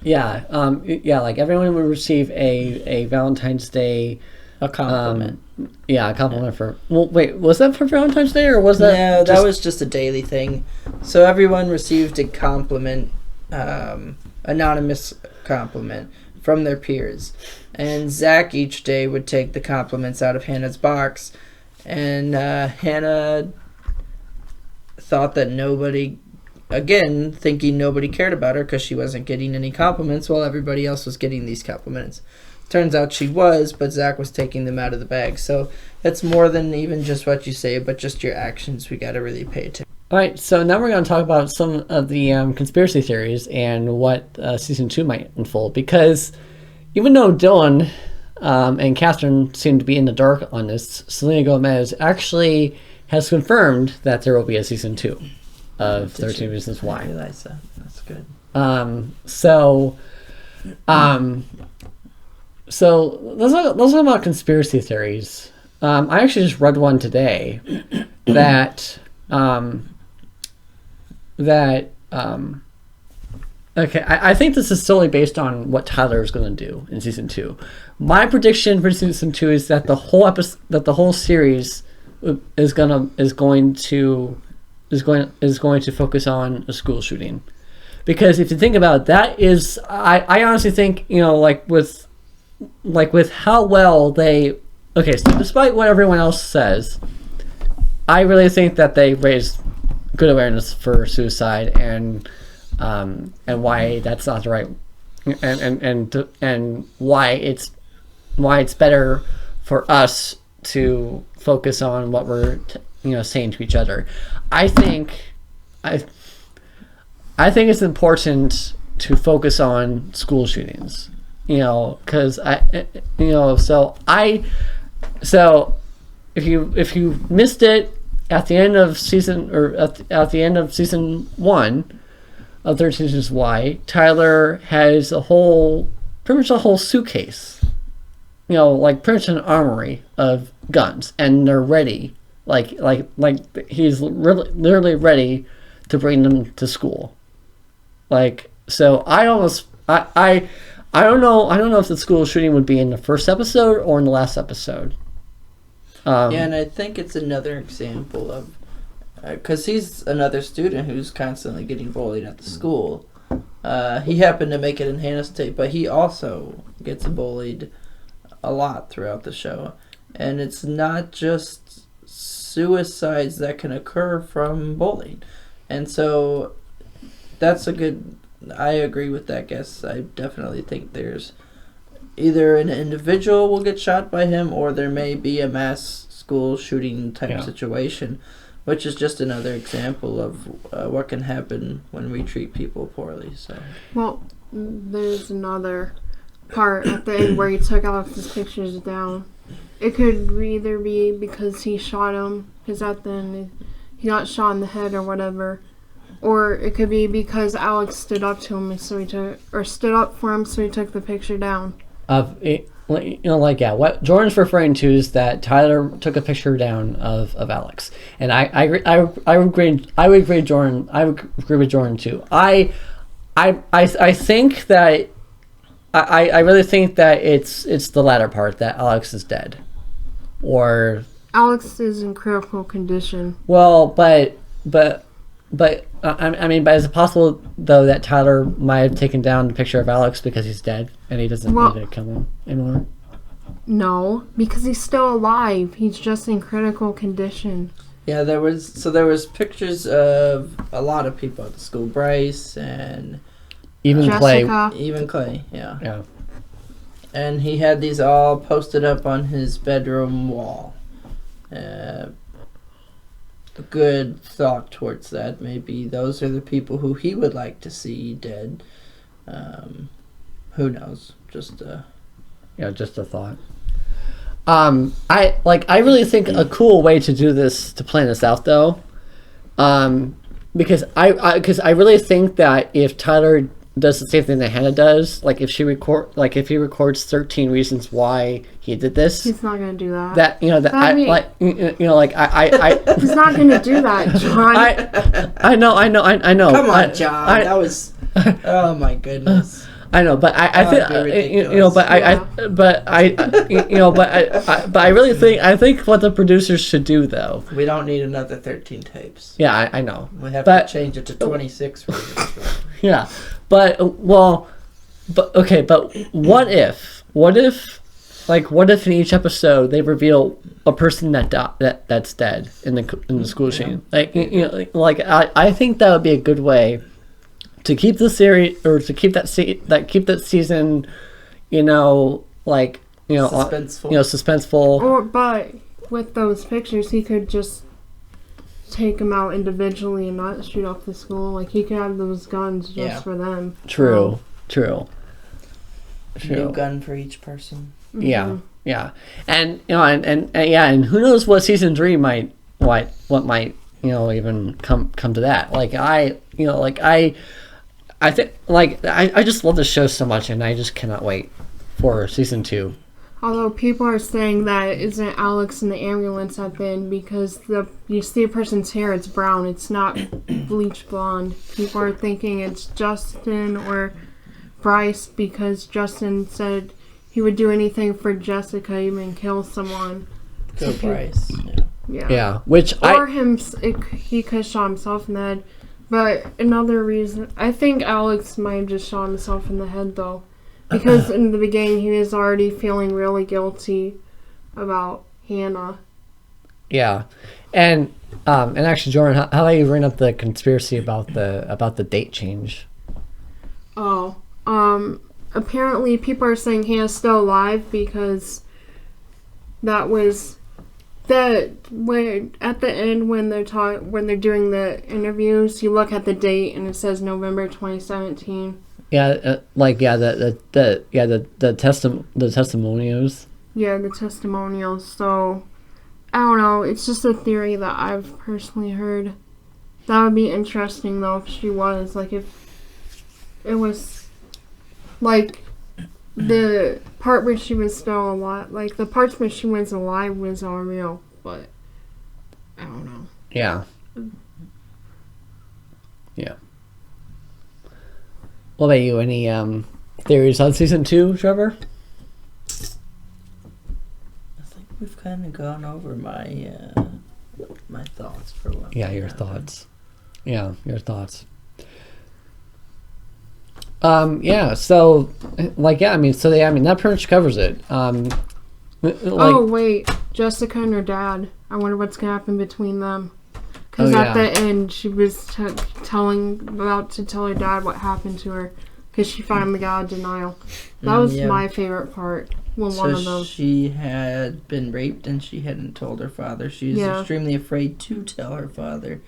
[SPEAKER 4] Like
[SPEAKER 1] everyone would receive a Valentine's Day
[SPEAKER 4] a compliment.
[SPEAKER 1] A compliment for. Well, wait, was that for Valentine's Day or was that?
[SPEAKER 4] No, that was just a daily thing. So everyone received a compliment, anonymous compliment from their peers, and Zach each day would take the compliments out of Hannah's box, and Hannah thought that nobody. Again, thinking nobody cared about her because she wasn't getting any compliments while everybody else was getting these compliments. Turns out she was, but Zach was taking them out of the bag. So it's more than even just what you say, but just your actions. We got to really pay attention.
[SPEAKER 1] All right, so now we're going to talk about some of the conspiracy theories and what season 2 might unfold. Because even though Dylan and Catherine seem to be in the dark on this, Selena Gomez actually has confirmed that there will be a season 2. Of 13 Reasons Why.
[SPEAKER 4] I realize that. That's good.
[SPEAKER 1] So those are about conspiracy theories. I actually just read one today that Okay, I think this is solely based on what Tyler is going to do in season 2. My prediction for season 2 is that the whole series is going to focus on a school shooting, because if you think about it, that is, I honestly think, like with how well they, okay, so despite what everyone else says, I really think that they raised good awareness for suicide and why that's not the right, and why it's better for us to focus on what we're saying to each other. I think it's important to focus on school shootings, because so if you missed it at the end of season 1 of 13 Reasons Why, Tyler has pretty much a whole suitcase, like pretty much an armory of guns, and they're ready, like he's literally ready to bring them to school. So I don't know if the school shooting would be in the first episode or in the last episode.
[SPEAKER 4] And I think it's another example of, because he's another student who's constantly getting bullied at the school. He happened to make it in Hannah's tape, but he also gets bullied a lot throughout the show. And it's not just suicides that can occur from bullying. And so that's I agree with that guess. I definitely think there's either an individual will get shot by him, or there may be a mass school shooting type situation, which is just another example of what can happen when we treat people poorly. So, well,
[SPEAKER 3] there's another part at the end where he took Alex's pictures down. It could either be because he shot him, because at the end he got shot in the head or whatever, or it could be because Alex stood up to him, stood up for him, so he took the picture down.
[SPEAKER 1] What Jordan's referring to is that Tyler took a picture down of Alex, and I would agree Jordan. I would agree with Jordan too. I think that I really think that it's the latter part, that Alex is dead, or
[SPEAKER 3] Alex is in critical condition.
[SPEAKER 1] Well, but I mean, is it possible though that Tyler might have taken down the picture of Alex because he's dead and he doesn't need to kill him anymore?
[SPEAKER 3] No, because he's still alive. He's just in critical condition.
[SPEAKER 4] Yeah, there was pictures of a lot of people at the school. Bryce and
[SPEAKER 1] even
[SPEAKER 3] Jessica.
[SPEAKER 1] Clay.
[SPEAKER 4] Even Clay, yeah.
[SPEAKER 1] Yeah.
[SPEAKER 4] And he had these all posted up on his bedroom wall. A good thought towards that. Maybe those are the people who he would like to see dead. Who knows? Just a
[SPEAKER 1] thought. I really think a cool way to do this, to plan this out though, because I really think that if Tyler does the same thing that Hannah does, if he records 13 reasons why he did this,
[SPEAKER 3] he's not gonna do that.
[SPEAKER 1] He's
[SPEAKER 3] not gonna do that, John.
[SPEAKER 1] I know.
[SPEAKER 4] Come on, John. That was. Oh my goodness.
[SPEAKER 1] I know, but I think I really think what the producers should do though.
[SPEAKER 4] We don't need another 13 tapes.
[SPEAKER 1] Yeah, I know.
[SPEAKER 4] We have to change it to 26.
[SPEAKER 1] Yeah, but what if in each episode they reveal a person that's dead in the school shooting? I think that would be a good way to keep the series, or to keep that season, suspenseful.
[SPEAKER 3] But with those pictures, he could just take them out individually and not shoot up the school. He could have those guns just for them.
[SPEAKER 1] True.
[SPEAKER 4] New gun for each person.
[SPEAKER 1] Mm-hmm. Yeah, and and who knows what season 3 might even come to that. I think I just love the show so much, and I just cannot wait for season 2.
[SPEAKER 3] Although people are saying that it isn't Alex in the ambulance at the end because you see a person's hair, it's brown, it's not bleach blonde. People are thinking it's Justin or Bryce because Justin said he would do anything for Jessica, even kill someone.
[SPEAKER 4] Go Bryce. Yeah.
[SPEAKER 1] Yeah, which
[SPEAKER 3] He could shot himself in the head. But another reason, I think Alex might have just shot himself in the head though. Because in the beginning he was already feeling really guilty about Hannah.
[SPEAKER 1] Yeah. And actually, Jordan, how about you bring up the conspiracy about the date change?
[SPEAKER 3] Oh. Apparently people are saying Hannah's still alive because that was when at the end when they're doing the interviews, you look at the date and it says November 2017.
[SPEAKER 1] Yeah, the testimonials.
[SPEAKER 3] Yeah, the testimonials. So I don't know. It's just a theory that I've personally heard. That would be interesting though if she was if it was the part where she was still alive, the parts where she was alive was all real, but I don't know.
[SPEAKER 1] Yeah. Yeah. What about you? Any theories on season 2, Trevor?
[SPEAKER 4] I think we've kind of gone over my my thoughts for what.
[SPEAKER 1] Yeah, your thoughts. Yeah, your thoughts. Yeah, so, that pretty much covers it.
[SPEAKER 3] Oh, wait. Jessica and her dad. I wonder what's going to happen between them. Because at the end, she was about to tell her dad what happened to her. Because she finally got a denial. That was my favorite part. One of them.
[SPEAKER 4] She had been raped and she hadn't told her father. She was extremely afraid to tell her father.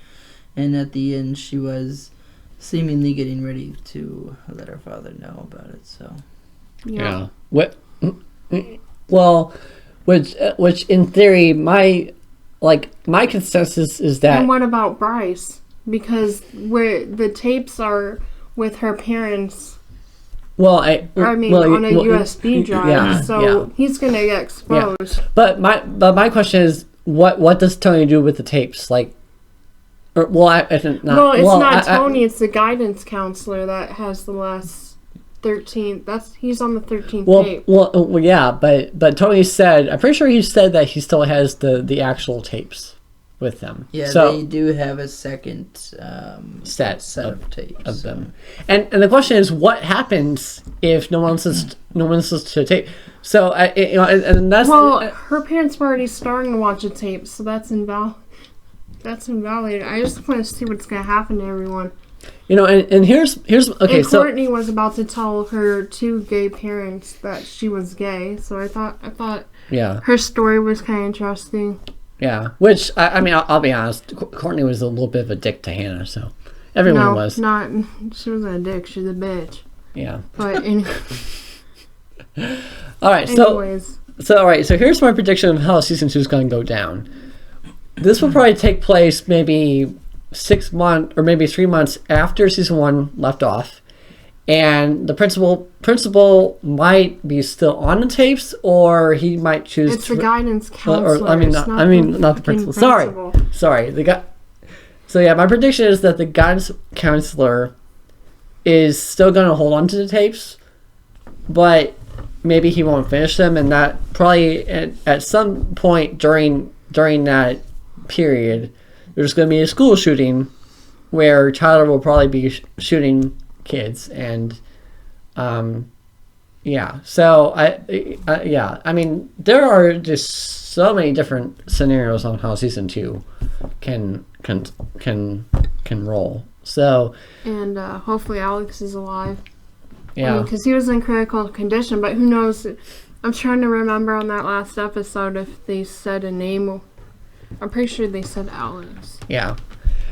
[SPEAKER 4] And at the end, she was seemingly getting ready to let her father know about it. So
[SPEAKER 1] yeah. What? Well, which in theory, my consensus is that.
[SPEAKER 3] And what about Bryce? Because where the tapes are with her parents.
[SPEAKER 1] Well, on
[SPEAKER 3] a USB drive, he's gonna get exposed.
[SPEAKER 1] Yeah. But my question is, what does Tony do with the tapes? It's not
[SPEAKER 3] Tony. It's the guidance counselor that has the last 13. He's on the 13th tape.
[SPEAKER 1] Well, yeah, but Tony said, I'm pretty sure he said that he still has the actual tapes with them.
[SPEAKER 4] Yeah, so they do have a second
[SPEAKER 1] set
[SPEAKER 4] of tapes
[SPEAKER 1] of them. And the question is, what happens if no one listens to the tape? So and that's
[SPEAKER 3] her parents were already starting to watch the tape, so that's invalid. That's invalidated. I just want to see what's going to happen to everyone.
[SPEAKER 1] And here's okay.
[SPEAKER 3] And Courtney was about to tell her 2 gay parents that she was gay, so I thought her story was kind of interesting.
[SPEAKER 1] Yeah, which I'll be honest. Courtney was a little bit of a dick to Hannah, so everyone was.
[SPEAKER 3] She wasn't a dick. She's a bitch.
[SPEAKER 1] Yeah.
[SPEAKER 3] But
[SPEAKER 1] all right.
[SPEAKER 3] Anyways.
[SPEAKER 1] So here's my prediction of how season 2 is going to go down. This will probably take place maybe 6 months or maybe 3 months after season 1 left off, and the principal might be still on the tapes, or he might choose.
[SPEAKER 3] It's the guidance counselor.
[SPEAKER 1] Not the principal. Sorry, the guy. So yeah, my prediction is that the guidance counselor is still going to hold on to the tapes, but maybe he won't finish them, and that probably at some point during that period, there's going to be a school shooting where Tyler will probably be shooting kids, and so there are just so many different scenarios on how season 2 can roll. So
[SPEAKER 3] and hopefully Alex is alive.
[SPEAKER 1] Yeah,
[SPEAKER 3] because he was in critical condition, but who knows? I'm trying to remember on that last episode if they said a name. I'm pretty sure they said Alex.
[SPEAKER 1] Yeah.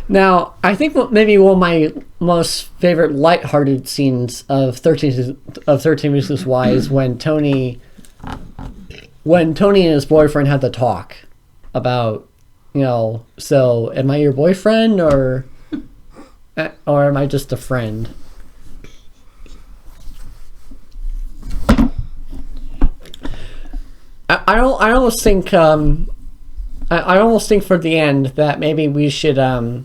[SPEAKER 1] Now, I think maybe one of my most favorite lighthearted scenes of 13 Reasons Why is when Tony and his boyfriend had the talk about, so am I your boyfriend or am I just a friend? I almost think I almost think for the end that maybe we should that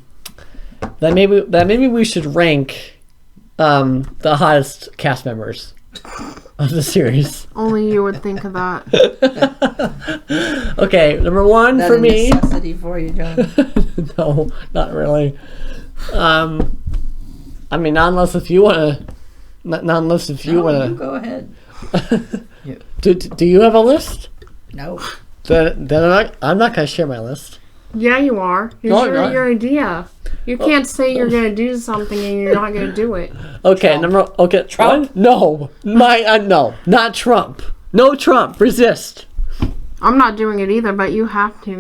[SPEAKER 1] maybe we should rank the hottest cast members of the series.
[SPEAKER 3] Only you would think of that.
[SPEAKER 1] Okay, number one
[SPEAKER 4] That
[SPEAKER 1] for
[SPEAKER 4] a
[SPEAKER 1] me.
[SPEAKER 4] necessity for you, John?
[SPEAKER 1] No, not really. I mean, not unless if you want to. Not unless if you
[SPEAKER 4] No,
[SPEAKER 1] want
[SPEAKER 4] you go ahead.
[SPEAKER 1] to. Do you have a list?
[SPEAKER 4] No.
[SPEAKER 1] Then I'm not gonna share my list.
[SPEAKER 3] Yeah, you are. It's
[SPEAKER 1] No,
[SPEAKER 3] your,
[SPEAKER 1] I'm not.
[SPEAKER 3] your idea. You can't say you're gonna do something and you're not gonna do it.
[SPEAKER 1] Okay, Trump. No, no, not Trump. No Trump. Resist.
[SPEAKER 3] I'm not doing it either, but you have to.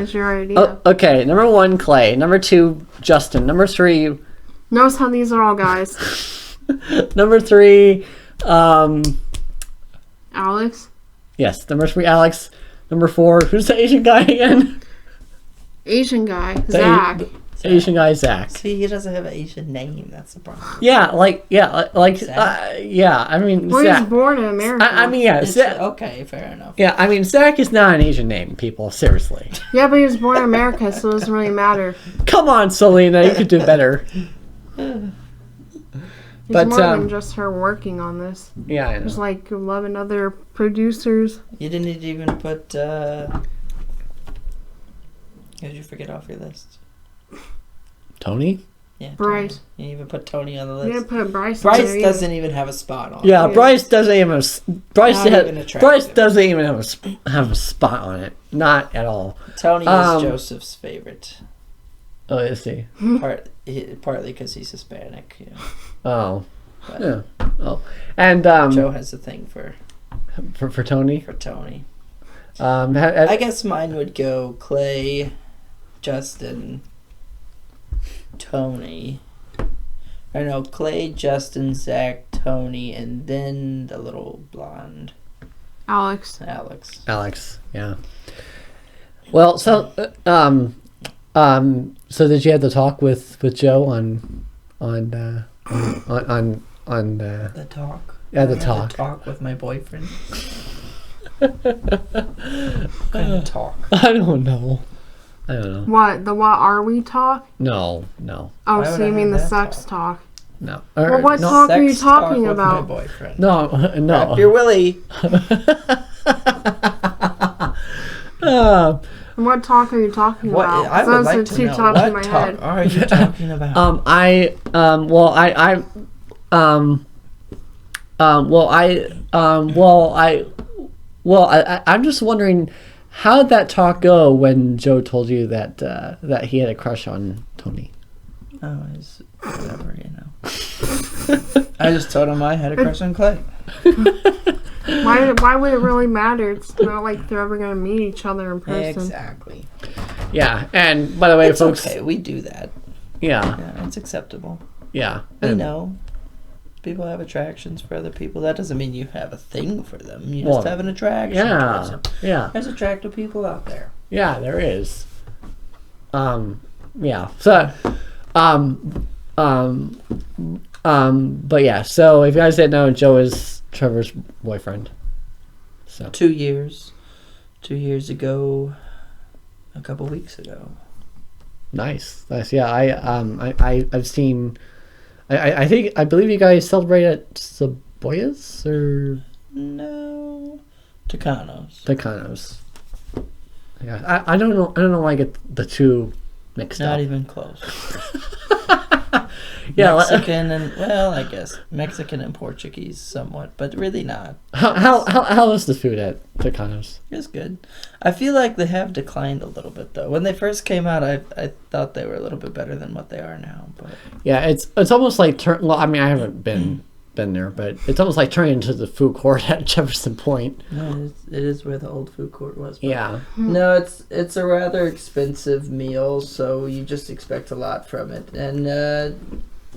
[SPEAKER 3] It's your idea.
[SPEAKER 1] Okay, number one, Clay. Number two, Justin. Number three.
[SPEAKER 3] Notice how these are all guys.
[SPEAKER 1] Number three.
[SPEAKER 3] Alex,
[SPEAKER 1] Yes. Number three, Alex. Number four. Who's the Asian guy again?
[SPEAKER 3] Asian guy, Zach.
[SPEAKER 1] Asian guy, Zach.
[SPEAKER 4] See, he doesn't have an Asian name. That's the problem.
[SPEAKER 1] Yeah,
[SPEAKER 4] Zach?
[SPEAKER 1] yeah. I mean,
[SPEAKER 3] Well, he was
[SPEAKER 1] Zach.
[SPEAKER 3] born in America.
[SPEAKER 1] I mean, yeah, Zach.
[SPEAKER 4] Okay, fair enough.
[SPEAKER 1] Yeah, I mean, Zach is not an Asian name, people. Seriously.
[SPEAKER 3] Yeah, but he was born in America, so it doesn't really matter.
[SPEAKER 1] Come on, Selena, you could do better.
[SPEAKER 3] He's
[SPEAKER 1] But,
[SPEAKER 3] more
[SPEAKER 1] um,
[SPEAKER 3] than just her working on this.
[SPEAKER 1] Yeah, I
[SPEAKER 3] There's
[SPEAKER 1] know.
[SPEAKER 3] like 11 other producers.
[SPEAKER 4] You didn't even put, Did you forget off your list?
[SPEAKER 1] Tony?
[SPEAKER 4] Yeah.
[SPEAKER 3] Bryce.
[SPEAKER 4] Tony. You didn't even put Tony on the
[SPEAKER 3] We didn't
[SPEAKER 4] list.
[SPEAKER 3] put Bryce. on
[SPEAKER 4] Bryce
[SPEAKER 3] there either.
[SPEAKER 4] doesn't even have a spot on.
[SPEAKER 1] Yeah,
[SPEAKER 4] it.
[SPEAKER 1] Bryce doesn't even have
[SPEAKER 4] Not even attractive.
[SPEAKER 1] Bryce doesn't even have a spot on it. Not at all.
[SPEAKER 4] Tony is
[SPEAKER 1] Um,
[SPEAKER 4] Joseph's favorite.
[SPEAKER 1] Oh, is he?
[SPEAKER 4] Partly because he's Hispanic. Yeah.
[SPEAKER 1] Oh.
[SPEAKER 4] But
[SPEAKER 1] Yeah. Oh. And
[SPEAKER 4] Joe has a thing for
[SPEAKER 1] Tony.
[SPEAKER 4] Tony.
[SPEAKER 1] I
[SPEAKER 4] I guess mine would go Clay, Justin, Tony. I know Clay, Justin, Zach, Tony, and then the little blonde
[SPEAKER 3] Alex.
[SPEAKER 1] Alex. Yeah. Well, so so did you have the talk with Joe on
[SPEAKER 4] The talk.
[SPEAKER 1] Yeah, the
[SPEAKER 4] I had a
[SPEAKER 1] talk.
[SPEAKER 4] talk with my boyfriend. Kind of talk.
[SPEAKER 1] I don't know.
[SPEAKER 3] What? The what are we talk?
[SPEAKER 1] No.
[SPEAKER 3] Oh,
[SPEAKER 4] Why
[SPEAKER 3] so
[SPEAKER 4] would
[SPEAKER 3] you
[SPEAKER 4] I
[SPEAKER 3] mean the
[SPEAKER 4] have that
[SPEAKER 3] sex talk?
[SPEAKER 1] No.
[SPEAKER 3] Well, what
[SPEAKER 1] no,
[SPEAKER 3] talk are you
[SPEAKER 4] Sex talk
[SPEAKER 3] talking
[SPEAKER 4] with
[SPEAKER 3] about?
[SPEAKER 4] my boyfriend.
[SPEAKER 1] No.
[SPEAKER 4] Wrap your willy.
[SPEAKER 3] What talk are you talking
[SPEAKER 4] What?
[SPEAKER 3] about?
[SPEAKER 4] I would
[SPEAKER 3] Those
[SPEAKER 4] like
[SPEAKER 3] are
[SPEAKER 4] to
[SPEAKER 3] two
[SPEAKER 4] know.
[SPEAKER 3] talks in my
[SPEAKER 4] What talk
[SPEAKER 3] head.
[SPEAKER 4] are you talking about?
[SPEAKER 1] I'm just wondering, how did that talk go when Joe told you that that he had a crush on Tony?
[SPEAKER 4] Oh, it's whatever, you know. I just told him I had a crush on Clay.
[SPEAKER 3] Why would it really matter? It's not like they're ever gonna meet each other in person.
[SPEAKER 4] Exactly.
[SPEAKER 1] Yeah, and by the way,
[SPEAKER 4] It's
[SPEAKER 1] folks,
[SPEAKER 4] okay. We do that.
[SPEAKER 1] yeah,
[SPEAKER 4] Yeah, it's acceptable.
[SPEAKER 1] yeah,
[SPEAKER 4] We
[SPEAKER 1] and-
[SPEAKER 4] know. People have attractions for other people. That doesn't mean you have a thing for them. You
[SPEAKER 1] Well,
[SPEAKER 4] just have an attraction towards
[SPEAKER 1] yeah,
[SPEAKER 4] them.
[SPEAKER 1] yeah,
[SPEAKER 4] There's attractive people out there.
[SPEAKER 1] yeah. There is. Yeah. So, but yeah. So if you guys didn't know, Joe is Trevor's boyfriend. So
[SPEAKER 4] 2 years. 2 years ago. A couple weeks ago.
[SPEAKER 1] nice. Yeah. I've seen. I believe you guys celebrate at Saboya's or
[SPEAKER 4] No. Tucanos.
[SPEAKER 1] Tucanos. Yeah. I don't know. I don't know why I get the two mixed
[SPEAKER 4] Not
[SPEAKER 1] up.
[SPEAKER 4] even close.
[SPEAKER 1] Yeah.
[SPEAKER 4] Mexican and, well, I guess Mexican and Portuguese somewhat, but really not.
[SPEAKER 1] How is the food at Tucanos?
[SPEAKER 4] It's good. I feel like they have declined a little bit though. When they first came out, I thought they were a little bit better than what they are now. But
[SPEAKER 1] Yeah, it's almost like well, I mean, I haven't been there, but it's almost like turning into the food court at Jefferson Point.
[SPEAKER 4] no, it is where the old food court was. But
[SPEAKER 1] Yeah,
[SPEAKER 4] no, it's a rather expensive meal, so you just expect a lot from it, and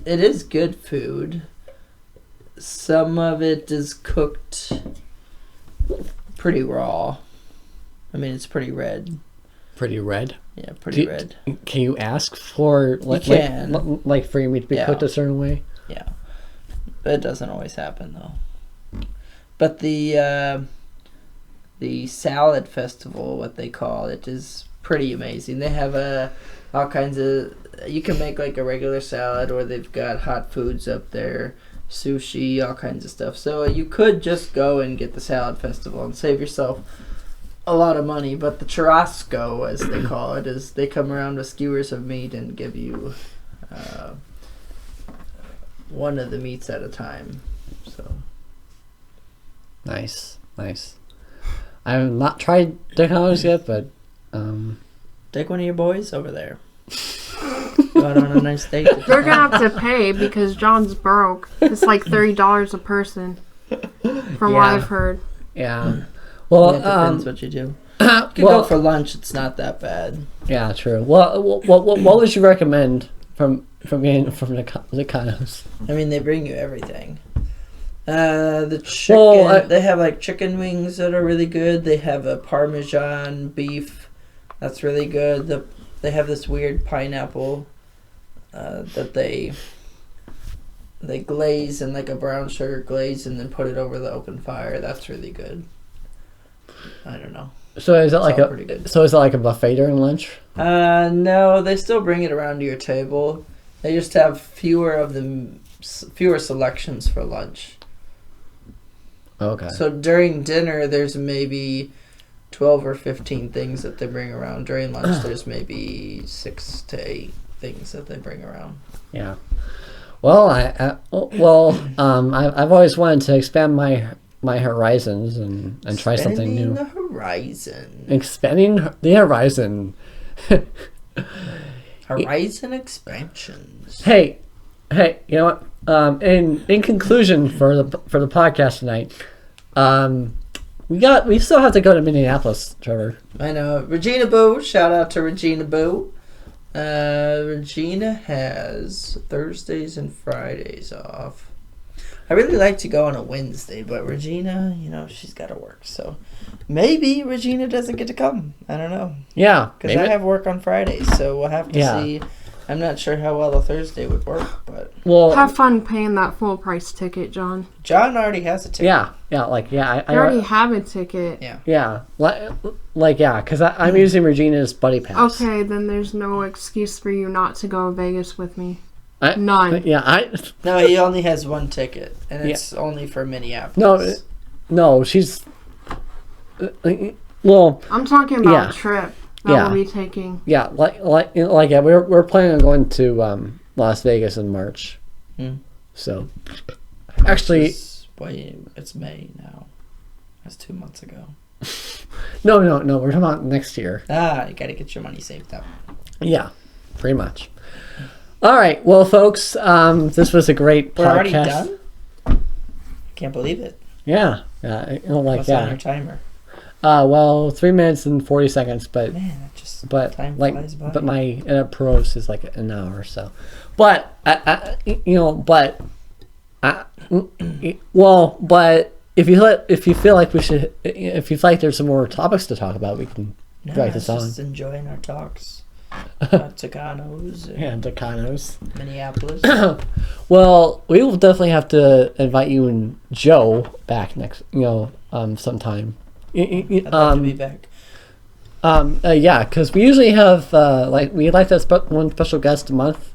[SPEAKER 4] it is good food. Some of it is cooked pretty raw. I mean, it's pretty red.
[SPEAKER 1] pretty red.
[SPEAKER 4] Yeah, pretty
[SPEAKER 1] Do-
[SPEAKER 4] red.
[SPEAKER 1] Can you ask for
[SPEAKER 4] can.
[SPEAKER 1] like for your meat to be
[SPEAKER 4] Yeah.
[SPEAKER 1] cooked a certain way?
[SPEAKER 4] Yeah, but it doesn't always happen though. But the the salad festival, what they call it, is pretty amazing. They have all kinds of. You can make like a regular salad, or they've got hot foods up there, sushi, all kinds of stuff. So you could just go and get the salad festival and save yourself a lot of money. But the churrasco, as they call it, is they come around with skewers of meat and give you one of the meats at a time. So
[SPEAKER 1] Nice. I have not tried Decanos yet, but
[SPEAKER 4] take one of your boys over there. Go out on a nice date.
[SPEAKER 3] They're gonna have to pay because John's broke. It's like $30 a person, from what
[SPEAKER 1] Yeah.
[SPEAKER 3] I've heard.
[SPEAKER 1] yeah. Well,
[SPEAKER 4] It depends what you do. You can
[SPEAKER 1] well,
[SPEAKER 4] go for lunch. It's not that bad.
[SPEAKER 1] yeah, true. Well, what would you recommend from getting from Decanos?
[SPEAKER 4] I mean, they bring you everything. The chicken.
[SPEAKER 1] Well,
[SPEAKER 4] they have like chicken wings that are really good. They have a Parmesan beef that's really good. They have this weird pineapple that they glaze in like a brown sugar glaze and then put it over the open fire. That's really good. I don't know.
[SPEAKER 1] So is it like
[SPEAKER 4] all pretty good.
[SPEAKER 1] a buffet during lunch?
[SPEAKER 4] No, they still bring it around to your table. They just have fewer selections for lunch.
[SPEAKER 1] Okay.
[SPEAKER 4] So during dinner, there's maybe 12 or 15 things that they bring around. During lunch, there's maybe 6 to 8 things that they bring around.
[SPEAKER 1] Yeah. Well, I've always wanted to expand my horizons and try something new.
[SPEAKER 4] The horizon.
[SPEAKER 1] Expanding the horizon.
[SPEAKER 4] Horizon expansions.
[SPEAKER 1] Hey, you know what? In conclusion for the podcast tonight, we still have to go to Minneapolis, Trevor.
[SPEAKER 4] I know. Regina Boo. Shout out to Regina Boo. Regina has Thursdays and Fridays off. I really like to go on a Wednesday, but Regina, she's got to work. So maybe Regina doesn't get to come. I don't know.
[SPEAKER 1] Yeah,
[SPEAKER 4] Because I have work on Fridays, so we'll have to see. I'm not sure how well a Thursday would work, but...
[SPEAKER 1] Well,
[SPEAKER 3] Have fun paying that full price ticket, John.
[SPEAKER 4] John already has a ticket.
[SPEAKER 1] I
[SPEAKER 3] You already have a ticket.
[SPEAKER 4] Yeah.
[SPEAKER 1] Because I'm using Regina's buddy pass.
[SPEAKER 3] Okay, then there's no excuse for you not to go to Vegas with me.
[SPEAKER 1] I-
[SPEAKER 3] None.
[SPEAKER 1] Yeah,
[SPEAKER 4] No, he only has one ticket, and it's only for Minneapolis.
[SPEAKER 1] no, she's. Well,
[SPEAKER 3] I'm talking about
[SPEAKER 1] Yeah.
[SPEAKER 3] a trip that
[SPEAKER 1] Yeah.
[SPEAKER 3] we'll be taking.
[SPEAKER 1] yeah, we're planning on going to Las Vegas in March.
[SPEAKER 4] Hmm.
[SPEAKER 1] So, actually,
[SPEAKER 4] It's May now. That's 2 months ago.
[SPEAKER 1] no, we're talking about next year.
[SPEAKER 4] You gotta get your money saved up.
[SPEAKER 1] Yeah, pretty much. All right, well, folks, this was a great
[SPEAKER 4] We're
[SPEAKER 1] podcast.
[SPEAKER 4] already done? Can't believe it.
[SPEAKER 1] Yeah,
[SPEAKER 4] What's on your timer?
[SPEAKER 1] 3 minutes and 40 seconds, but
[SPEAKER 4] Man, that just
[SPEAKER 1] but
[SPEAKER 4] time
[SPEAKER 1] like
[SPEAKER 4] flies by.
[SPEAKER 1] but my pros is like an hour or so. But but if you feel like we should, if you feel like there's some more topics to talk about, we can drag this on.
[SPEAKER 4] Just enjoying our talks. Tucanos and
[SPEAKER 1] Decanos.
[SPEAKER 4] Minneapolis.
[SPEAKER 1] Well, we will definitely have to invite you and Joe back next, sometime.
[SPEAKER 4] I'd love to be back.
[SPEAKER 1] Yeah, because we usually have we like that one special guest a month.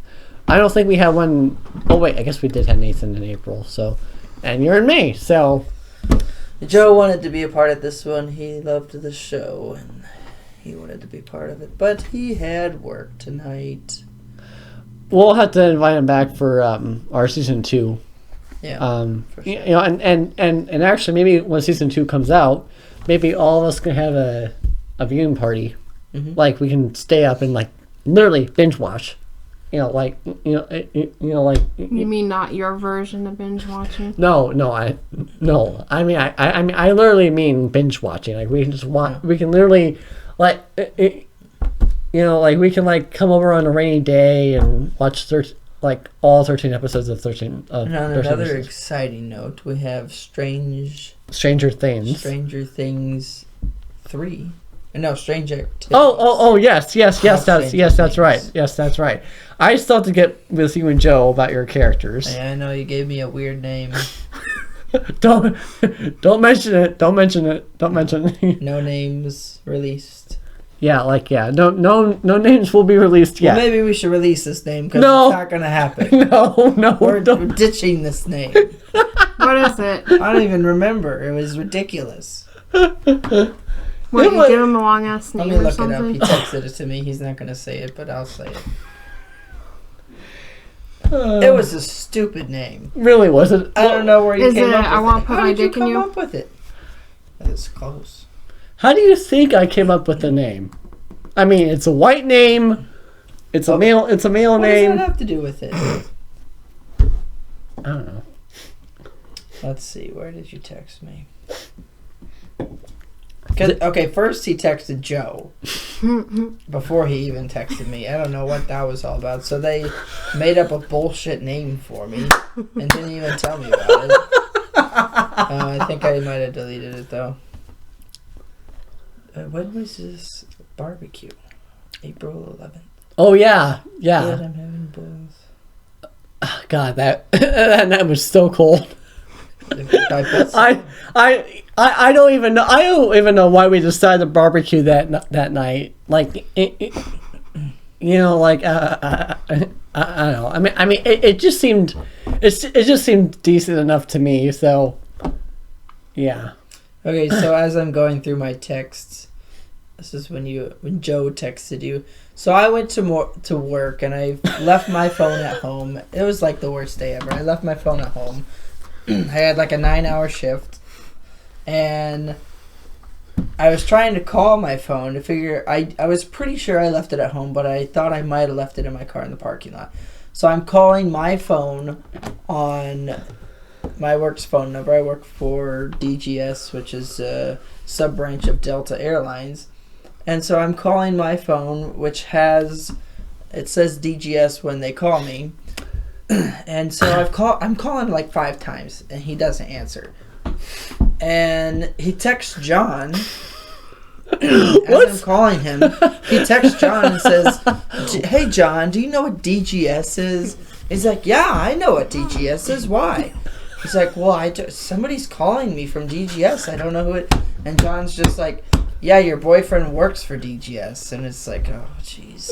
[SPEAKER 1] I don't think we had one. Oh wait, I guess we did have Nathan in April. So, and you're in May. So,
[SPEAKER 4] Joe wanted to be a part of this one. He loved the show and he wanted to be part of it, but he had work tonight.
[SPEAKER 1] we'll have to invite him back for our season 2.
[SPEAKER 4] Yeah, for sure.
[SPEAKER 1] And actually, maybe when season 2 comes out, maybe all of us can have a viewing party.
[SPEAKER 4] Mhm.
[SPEAKER 1] Like we can stay up and literally binge watch.
[SPEAKER 3] You mean not your version of binge watching?
[SPEAKER 1] No. I mean, I literally mean binge watching. Like we can just watch. We can literally, we can come over on a rainy day and watch all 13 episodes of 13.
[SPEAKER 4] And on
[SPEAKER 1] 13
[SPEAKER 4] another
[SPEAKER 1] episodes.
[SPEAKER 4] exciting note, we have
[SPEAKER 1] Stranger Things.
[SPEAKER 4] Stranger Things 3. No, Strange Activities.
[SPEAKER 1] Oh, yes, that's
[SPEAKER 4] Stranger
[SPEAKER 1] right.
[SPEAKER 4] Things.
[SPEAKER 1] Yes, that's right. I still have to get with you and Joe about your characters.
[SPEAKER 4] I know you gave me a weird name.
[SPEAKER 1] Don't mention it. Don't mention it. Don't mention it.
[SPEAKER 4] No names released.
[SPEAKER 1] No names will be released yet.
[SPEAKER 4] Well, maybe we should release this name because
[SPEAKER 1] No.
[SPEAKER 4] it's not going to happen.
[SPEAKER 1] No,
[SPEAKER 4] We're
[SPEAKER 1] don't.
[SPEAKER 4] ditching this name.
[SPEAKER 3] What is it?
[SPEAKER 4] I don't even remember. It was ridiculous.
[SPEAKER 3] What,
[SPEAKER 1] It
[SPEAKER 3] you
[SPEAKER 1] was-
[SPEAKER 3] give him a long ass
[SPEAKER 4] Let
[SPEAKER 3] name
[SPEAKER 4] me
[SPEAKER 3] or
[SPEAKER 4] look it up. He
[SPEAKER 3] something?
[SPEAKER 4] texted it to me. He's not going to say it, but I'll say it. It was a stupid name.
[SPEAKER 1] Really was it?
[SPEAKER 4] I don't know where you
[SPEAKER 3] Is
[SPEAKER 4] came
[SPEAKER 3] it,
[SPEAKER 4] up with
[SPEAKER 3] I wanna
[SPEAKER 4] it.
[SPEAKER 3] put
[SPEAKER 4] How
[SPEAKER 3] my
[SPEAKER 4] did you
[SPEAKER 3] dick in
[SPEAKER 4] come
[SPEAKER 3] you?
[SPEAKER 4] up with it? It's close.
[SPEAKER 1] How do you think I came up with the name? I mean, it's a white name. It's a male. It's a male
[SPEAKER 4] What
[SPEAKER 1] name.
[SPEAKER 4] does that have to do with it?
[SPEAKER 1] I don't know.
[SPEAKER 4] Let's see. Where did you text me? Okay, first he texted Joe before he even texted me. I don't know what that was all about. So they made up a bullshit name for me and didn't even tell me about it. I think I might have deleted it though. When was this barbecue? April 11th.
[SPEAKER 1] Oh yeah,
[SPEAKER 4] Good,
[SPEAKER 1] yeah.
[SPEAKER 4] I'm having boils.
[SPEAKER 1] God, that that was so cold. I don't even know. I don't even know why we decided to barbecue that night. Like, you know, like I don't know. I mean, it just seemed, it just seemed decent enough to me. So, yeah.
[SPEAKER 4] Okay, so as I'm going through my texts, this is when Joe texted you. So I went to work and I left my phone at home. It was like the worst day ever. I left my phone at home. I had like a 9-hour shift, and I was trying to call my phone to figure. I was pretty sure I left it at home, but I thought I might have left it in my car in the parking lot. So I'm calling my phone on my work's phone number. I work for DGS, which is a sub-branch of Delta Airlines. And so I'm calling my phone, which it says DGS when they call me. And so I'm calling like 5 times, and he doesn't answer. And he texts John. As I'm calling him, he texts John and says, "Hey John, do you know what DGS is?" He's like, "Yeah, I know what DGS is. Why?" He's like, "Well, somebody's calling me from DGS. I don't know who it." And John's just like, "Yeah, your boyfriend works for DGS." And it's like, oh, jeez.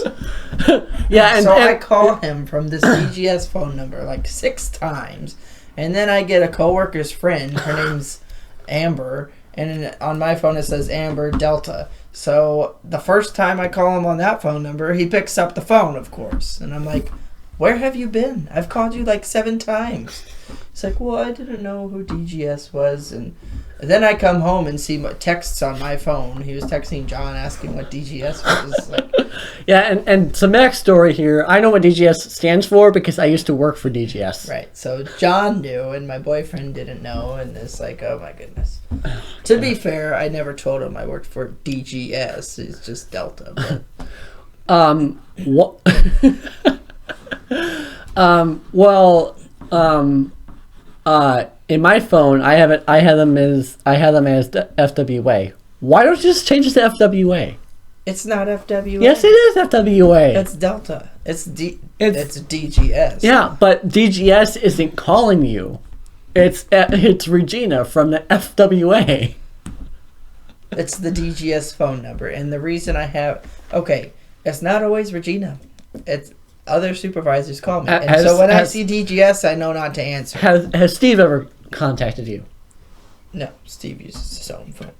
[SPEAKER 1] Yeah, and
[SPEAKER 4] I call him from this DGS phone number like 6 times. And then I get a coworker's friend. Her name's Amber. And on my phone it says Amber Delta. So the first time I call him on that phone number, he picks up the phone, of course. And I'm like, "Where have you been? I've called you like 7 times. It's like, "Well, I didn't know who DGS was." And then I come home and see my texts on my phone. He was texting John asking what DGS was. Like,
[SPEAKER 1] yeah, and some backstory here. I know what DGS stands for because I used to work for DGS.
[SPEAKER 4] right. So John knew and my boyfriend didn't know. And it's like, oh my goodness. To be fair, I never told him I worked for DGS. It's just Delta. But
[SPEAKER 1] What? In my phone, I had them as the FWA. Why don't you just change it to FWA?
[SPEAKER 4] it's not FWA.
[SPEAKER 1] Yes, it is FWA.
[SPEAKER 4] It's Delta. It's DGS.
[SPEAKER 1] Yeah, but DGS isn't calling you. It's Regina from the FWA.
[SPEAKER 4] It's the DGS phone number. And the reason it's not always Regina. It's other supervisors call me. And so when I see DGS, I know not to answer.
[SPEAKER 1] Has Steve ever contacted you?
[SPEAKER 4] No, Steve uses his own phone.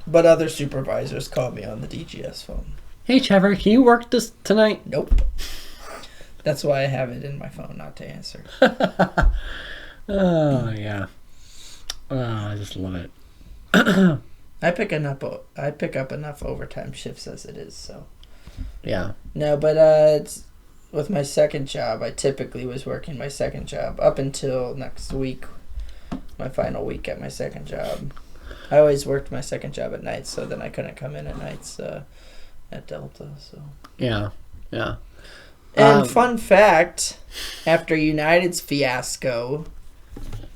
[SPEAKER 4] But other supervisors call me on the DGS phone.
[SPEAKER 1] Hey, Trevor, can you work this tonight?
[SPEAKER 4] Nope. That's why I have it in my phone, not to answer.
[SPEAKER 1] Oh, yeah. Oh, I just love it.
[SPEAKER 4] I pick up enough overtime shifts as it is, so.
[SPEAKER 1] Yeah.
[SPEAKER 4] No, but it's with my second job. I typically was working my second job up until next week, my final week at my second job. I always worked my second job at night, so then I couldn't come in at nights at Delta. So.
[SPEAKER 1] Yeah. Yeah.
[SPEAKER 4] And fun fact, after United's fiasco,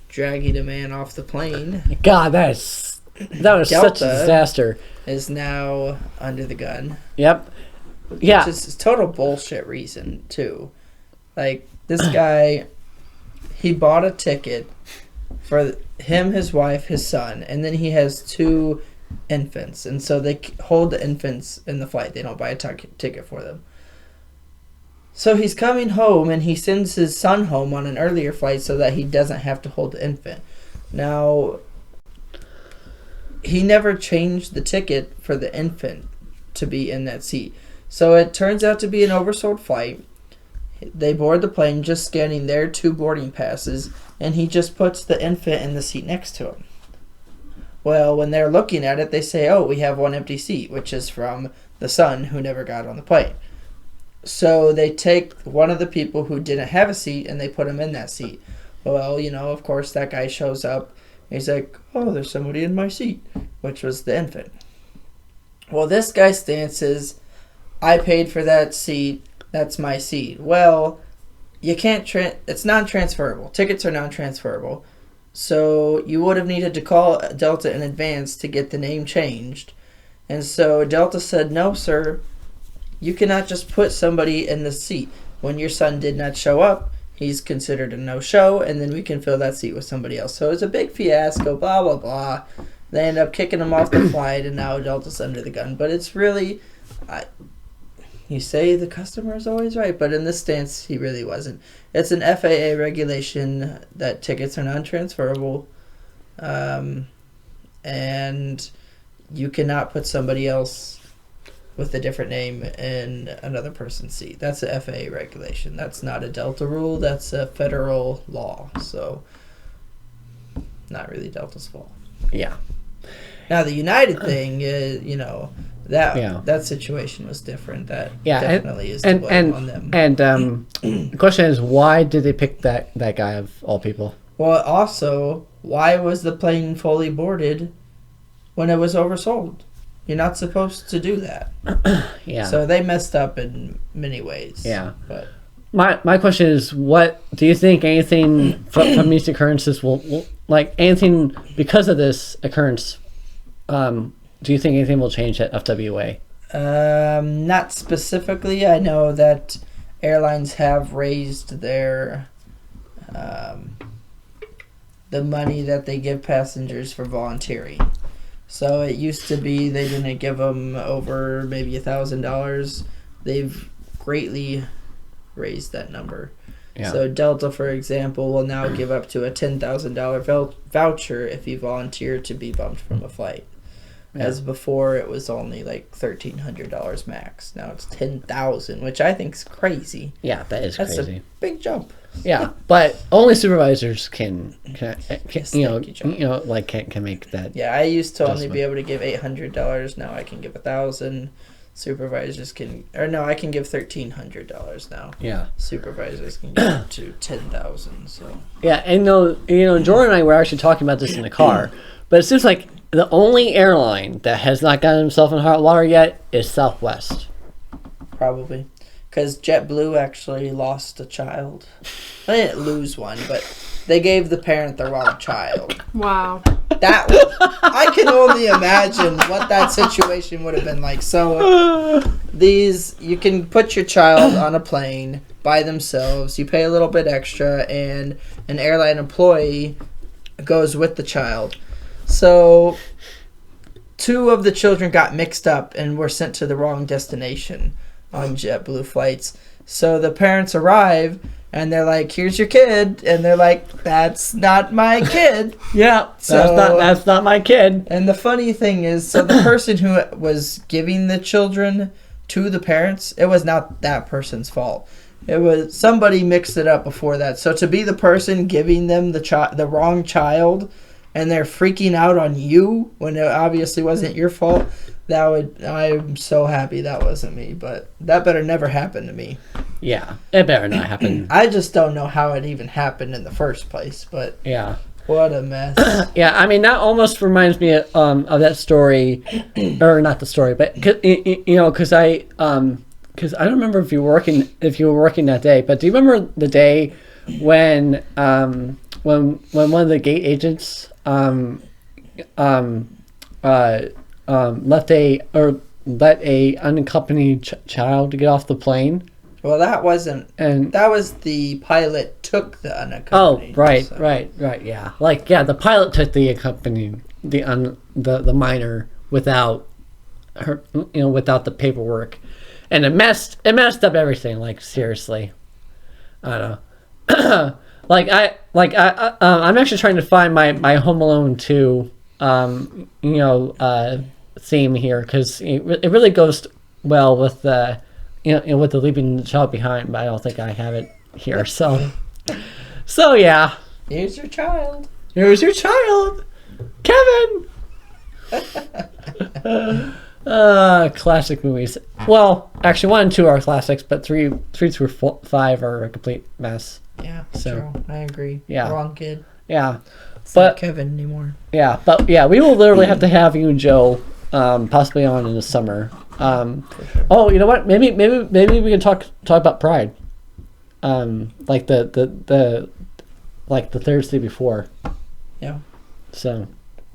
[SPEAKER 4] dragging a man off the plane,
[SPEAKER 1] God, that was
[SPEAKER 4] Delta
[SPEAKER 1] such a disaster.
[SPEAKER 4] is now under the gun.
[SPEAKER 1] Yep. Yeah.
[SPEAKER 4] Just total bullshit reason too. Like this guy, he bought a ticket for him, his wife, his son, and then he has 2 infants, and so they hold the infants in the flight. They don't buy a ticket for them. So he's coming home, and he sends his son home on an earlier flight so that he doesn't have to hold the infant. Now, he never changed the ticket for the infant to be in that seat. So it turns out to be an oversold flight. They board the plane just scanning their 2 boarding passes, and he just puts the infant in the seat next to him. Well, when they're looking at it, they say, oh, we have 1 empty seat, which is from the son who never got on the plane. So they take one of the people who didn't have a seat and they put him in that seat. Well, of course, that guy shows up. He's like, oh, there's somebody in my seat, which was the infant. Well, this guy's stance is, I paid for that seat. That's my seat. Well, you can't, it's non-transferable. Tickets are non-transferable. So you would have needed to call Delta in advance to get the name changed. And so Delta said, no, sir, you cannot just put somebody in the seat. When your son did not show up, he's considered a no-show, and then we can fill that seat with somebody else. So it's a big fiasco, blah, blah, blah. They end up kicking him off the flight, and now Delta's under the gun. But it's really, you say the customer is always right, but in this stance, he really wasn't. It's an FAA regulation that tickets are non-transferable, and you cannot put somebody else with a different name in another person's seat. That's a FAA regulation. That's not a Delta rule. That's a federal law. So, not really Delta's fault.
[SPEAKER 1] Yeah.
[SPEAKER 4] Now, the United thing is, that situation was different. That definitely is the blame on them.
[SPEAKER 1] And the question is, why did they pick that guy of all people?
[SPEAKER 4] Well, also, why was the plane fully boarded when it was oversold? You're not supposed to do that.
[SPEAKER 1] Yeah.
[SPEAKER 4] So they messed up in many ways.
[SPEAKER 1] Yeah.
[SPEAKER 4] But
[SPEAKER 1] my question is, what do you think anything from these occurrences will like anything because of this occurrence? Do you think anything will change at FWA?
[SPEAKER 4] Not specifically. I know that airlines have raised their the money that they give passengers for volunteering. So it used to be they didn't give them over maybe $1,000. They've greatly raised that number.
[SPEAKER 1] Yeah.
[SPEAKER 4] So Delta, for example, will now give up to a $10,000 voucher if you volunteer to be bumped from a flight.
[SPEAKER 1] Yeah.
[SPEAKER 4] As before, it was only like $1,300 max. Now it's $10,000, which I think is crazy.
[SPEAKER 1] Yeah, that's
[SPEAKER 4] That's
[SPEAKER 1] crazy.
[SPEAKER 4] a big jump.
[SPEAKER 1] Yeah, but only supervisors can
[SPEAKER 4] Yes,
[SPEAKER 1] can make that.
[SPEAKER 4] Yeah, I used to only
[SPEAKER 1] adjustment.
[SPEAKER 4] be able to give $800. Now I can give $1,000. Supervisors can, or no, I can give $1,300 now.
[SPEAKER 1] Yeah.
[SPEAKER 4] Supervisors can give up to $10,000. So
[SPEAKER 1] Yeah, and Jordan and I were actually talking about this in the car, but it seems like the only airline that has not gotten himself in hot water yet is Southwest.
[SPEAKER 4] probably, because JetBlue actually lost a child. They didn't lose one, but they gave the parent the wrong child.
[SPEAKER 3] Wow.
[SPEAKER 4] That I can only imagine what that situation would have been like. So you can put your child on a plane by themselves. You pay a little bit extra, and an airline employee goes with the child. So 2 of the children got mixed up and were sent to the wrong destination on JetBlue flights. So the parents arrive, and they're like, here's your kid. And they're like, that's not my kid.
[SPEAKER 1] Yeah,
[SPEAKER 4] So-
[SPEAKER 1] that's not my kid.
[SPEAKER 4] And the funny thing is, so the person who was giving the children to the parents, it was not that person's fault. It was somebody mixed it up before that. So to be the person giving them the wrong child, and they're freaking out on you when it obviously wasn't your fault, I'm so happy that wasn't me. But that better never happen to me.
[SPEAKER 1] Yeah, it better not happen.
[SPEAKER 4] I just don't know how it even happened in the first place. But
[SPEAKER 1] Yeah.
[SPEAKER 4] what a mess.
[SPEAKER 1] Yeah, I mean, that almost reminds me of that story, or not the story, but because I don't remember if you were working that day, but do you remember the day when one of the gate agents let a unaccompanied child get off the plane?
[SPEAKER 4] Well, that wasn't.
[SPEAKER 1] And
[SPEAKER 4] That was the pilot took the
[SPEAKER 1] Oh,
[SPEAKER 4] unaccompanied.
[SPEAKER 1] right,
[SPEAKER 4] so-
[SPEAKER 1] right, yeah. Like, yeah, the pilot took the accompanying, the minor without her, without the paperwork, and it messed up everything. Like, seriously, I don't know. I'm actually trying to find my Home Alone 2, theme here, because it really goes well with the, with the leaving the child behind. But I don't think I have it here. So yeah.
[SPEAKER 4] Here's your child.
[SPEAKER 1] Here's your child, Kevin. Classic movies. Well, actually, 1 and 2 are classics, but 3 through 5 are a complete mess.
[SPEAKER 4] Yeah,
[SPEAKER 1] So-
[SPEAKER 4] true. I agree.
[SPEAKER 1] Yeah.
[SPEAKER 4] Wrong kid.
[SPEAKER 1] Yeah,
[SPEAKER 4] It's not
[SPEAKER 1] but
[SPEAKER 4] Kevin anymore.
[SPEAKER 1] yeah, we will literally have to have you and Joe, possibly on in the summer. Oh, you know what? Maybe we can talk about Pride. Like the Thursday before.
[SPEAKER 4] Yeah.
[SPEAKER 1] So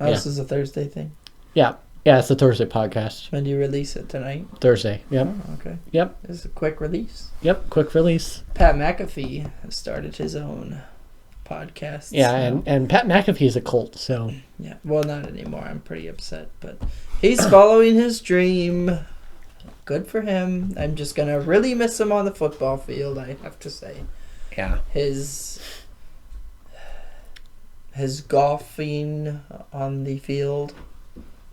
[SPEAKER 4] Oh,
[SPEAKER 1] Yeah.
[SPEAKER 4] This is a Thursday thing.
[SPEAKER 1] yeah, it's a Thursday podcast.
[SPEAKER 4] When do you release it tonight?
[SPEAKER 1] Thursday. Yep.
[SPEAKER 4] Oh, okay.
[SPEAKER 1] Yep.
[SPEAKER 4] This is a quick release.
[SPEAKER 1] Yep. Quick release.
[SPEAKER 4] Pat McAfee has started his own podcast.
[SPEAKER 1] Yeah,
[SPEAKER 4] now.
[SPEAKER 1] and Pat McAfee's a cult, so
[SPEAKER 4] Yeah, well, not anymore. I'm pretty upset, but he's following his dream. Good for him. I'm just gonna really miss him on the football field. I have to say,
[SPEAKER 1] yeah.
[SPEAKER 4] his golfing on the field,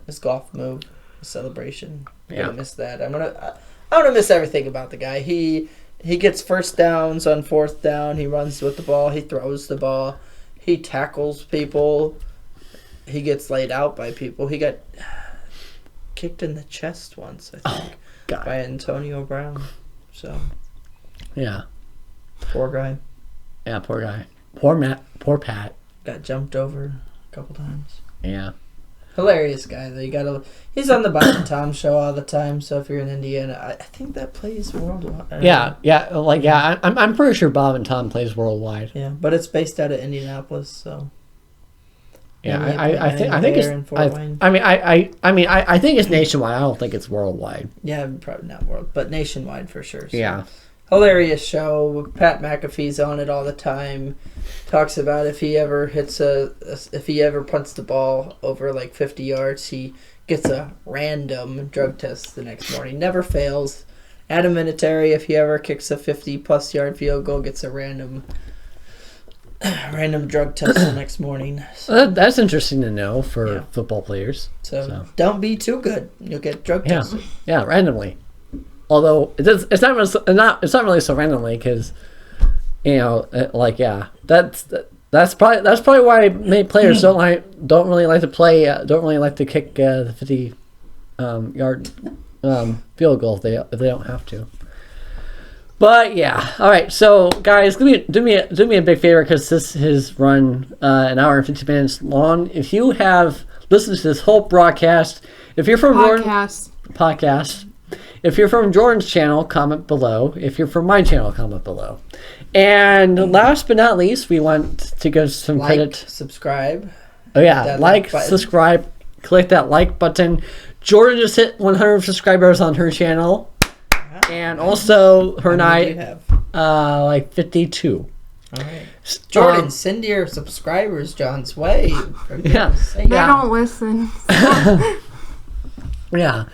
[SPEAKER 4] his golf move, his celebration. I'm
[SPEAKER 1] Yeah.
[SPEAKER 4] gonna miss that. I'm gonna miss everything about the guy. He gets first downs on fourth down. He runs with the ball. He throws the ball. He tackles people. He gets laid out by people. He got kicked in the chest once, I think,
[SPEAKER 1] God.
[SPEAKER 4] by Antonio Brown. So,
[SPEAKER 1] Yeah.
[SPEAKER 4] poor guy.
[SPEAKER 1] Yeah, poor guy. Poor Pat.
[SPEAKER 4] Got jumped over a couple times.
[SPEAKER 1] Yeah.
[SPEAKER 4] Hilarious guy though. He's on the Bob and Tom show all the time. So if you're in Indiana, I think that plays worldwide.
[SPEAKER 1] I'm pretty sure Bob and Tom plays worldwide.
[SPEAKER 4] Yeah, but it's based out of Indianapolis, so.
[SPEAKER 1] Yeah,
[SPEAKER 4] Maybe
[SPEAKER 1] I think
[SPEAKER 4] there
[SPEAKER 1] it's.
[SPEAKER 4] in Fort Wayne.
[SPEAKER 1] I think it's nationwide. I don't think it's worldwide.
[SPEAKER 4] Yeah, probably not world, but nationwide for sure. So.
[SPEAKER 1] Yeah.
[SPEAKER 4] Hilarious show. Pat McAfee's on it all the time. Talks about if he ever punts the ball over like 50 yards, he gets a random drug test the next morning. Never fails. Adam Vinatieri, if he ever kicks a 50-plus yard field goal, gets a random drug test the next morning.
[SPEAKER 1] That's interesting to know for
[SPEAKER 4] Yeah.
[SPEAKER 1] football players.
[SPEAKER 4] So don't be too good. You'll get drug
[SPEAKER 1] Yeah,
[SPEAKER 4] tested.
[SPEAKER 1] yeah, randomly. Although it's not really so randomly because, that's probably why many players don't really like to kick the 50 yard field goal if they don't have to. But yeah, all right. So guys, do me a big favor because this has run an hour and 50 minutes long. If you have listened to this whole broadcast, if you're from podcast. If you're from Jordan's channel, comment below. If you're from my channel, comment below. And last but not least, we want to give some credit.
[SPEAKER 4] Subscribe.
[SPEAKER 1] Oh yeah,
[SPEAKER 4] that
[SPEAKER 1] like,
[SPEAKER 4] button.
[SPEAKER 1] subscribe, click that like button. Jordan just hit 100 subscribers on her channel, and also her and
[SPEAKER 4] How many do
[SPEAKER 1] I,
[SPEAKER 4] you have?
[SPEAKER 1] like 52.
[SPEAKER 4] All right. Jordan,
[SPEAKER 1] Um,
[SPEAKER 4] send your subscribers John's way. For
[SPEAKER 1] Yeah.
[SPEAKER 4] goodness sake.
[SPEAKER 3] They
[SPEAKER 1] Yeah.
[SPEAKER 3] don't listen.
[SPEAKER 1] Yeah.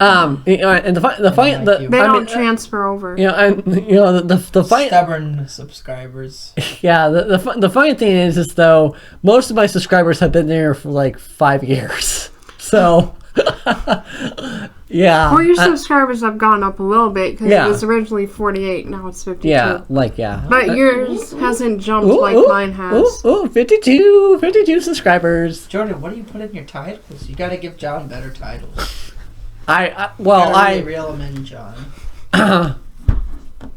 [SPEAKER 1] And the
[SPEAKER 4] like you.
[SPEAKER 3] They don't transfer over.
[SPEAKER 1] the fight.
[SPEAKER 4] Stubborn subscribers.
[SPEAKER 1] Yeah, the funny thing is though most of my subscribers have been there for like 5 years, so yeah.
[SPEAKER 3] Well, your subscribers have gone up a little bit because
[SPEAKER 1] Yeah.
[SPEAKER 3] it was originally 48, now it's 52.
[SPEAKER 1] Yeah,
[SPEAKER 3] But yours hasn't jumped like mine has.
[SPEAKER 1] 52 subscribers.
[SPEAKER 4] Jordan, what do you put in your titles? You got to give John better titles.
[SPEAKER 1] I
[SPEAKER 4] Gotta really reel him in, John.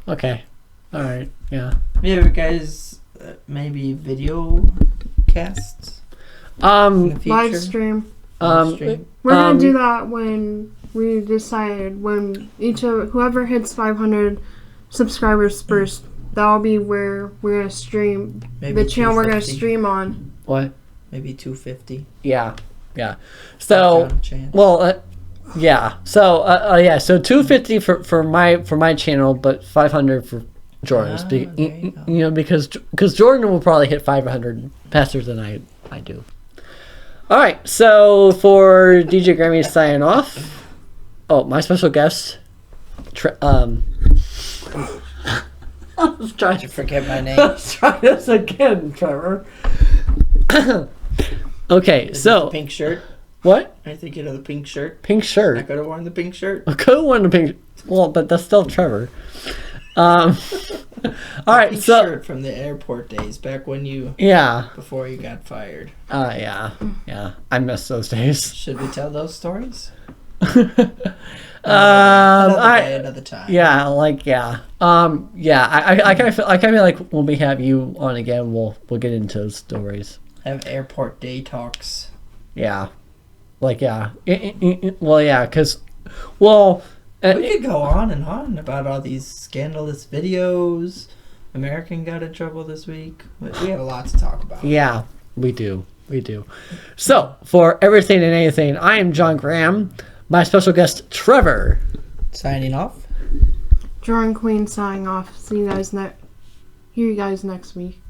[SPEAKER 1] okay, all right, yeah.
[SPEAKER 4] Yeah, guys, maybe video casts in the future.
[SPEAKER 3] Live stream.
[SPEAKER 4] Live stream.
[SPEAKER 3] We're gonna do that when we decided when whoever hits 500 subscribers first. That'll be where we're gonna stream
[SPEAKER 4] Maybe
[SPEAKER 3] the channel we're gonna
[SPEAKER 4] 250.
[SPEAKER 3] stream on.
[SPEAKER 1] What?
[SPEAKER 4] Maybe 250.
[SPEAKER 1] Yeah. So
[SPEAKER 4] John a chance.
[SPEAKER 1] well, yeah. So so 250 for my channel, but 500 Jordan's.
[SPEAKER 4] there you go.
[SPEAKER 1] You know, because Jordan will probably hit 500 faster than I do. All right, so for DJ Grammy signing off. Oh, my special guest. I was trying
[SPEAKER 4] Did you forget my name?
[SPEAKER 1] Let's try this again, Trevor. Okay,
[SPEAKER 4] Is it
[SPEAKER 1] so
[SPEAKER 4] the pink shirt.
[SPEAKER 1] what?
[SPEAKER 4] I think you know the pink shirt.
[SPEAKER 1] Pink
[SPEAKER 4] I
[SPEAKER 1] shirt.
[SPEAKER 4] could have worn the pink shirt.
[SPEAKER 1] I could have worn the pink. Well, but that's still Trevor. All right,
[SPEAKER 4] Pink
[SPEAKER 1] so
[SPEAKER 4] shirt from the airport days, back when you
[SPEAKER 1] yeah,
[SPEAKER 4] before you got fired.
[SPEAKER 1] yeah. I miss those days.
[SPEAKER 4] Should we tell those stories?
[SPEAKER 1] Another
[SPEAKER 4] Another time.
[SPEAKER 1] Yeah, like yeah. I kind of feel like when we have you on again, we'll get into those stories.
[SPEAKER 4] Have airport day talks.
[SPEAKER 1] Yeah, like yeah. Well, yeah, because well.
[SPEAKER 4] We could go on and on about all these scandalous videos. American got in trouble this week. We have a lot to talk about.
[SPEAKER 1] Yeah, we do. So, for everything and anything, I am John Graham. My special guest, Trevor.
[SPEAKER 4] Signing off.
[SPEAKER 3] Jordan Queen signing off. See you guys next. Hear you guys next week.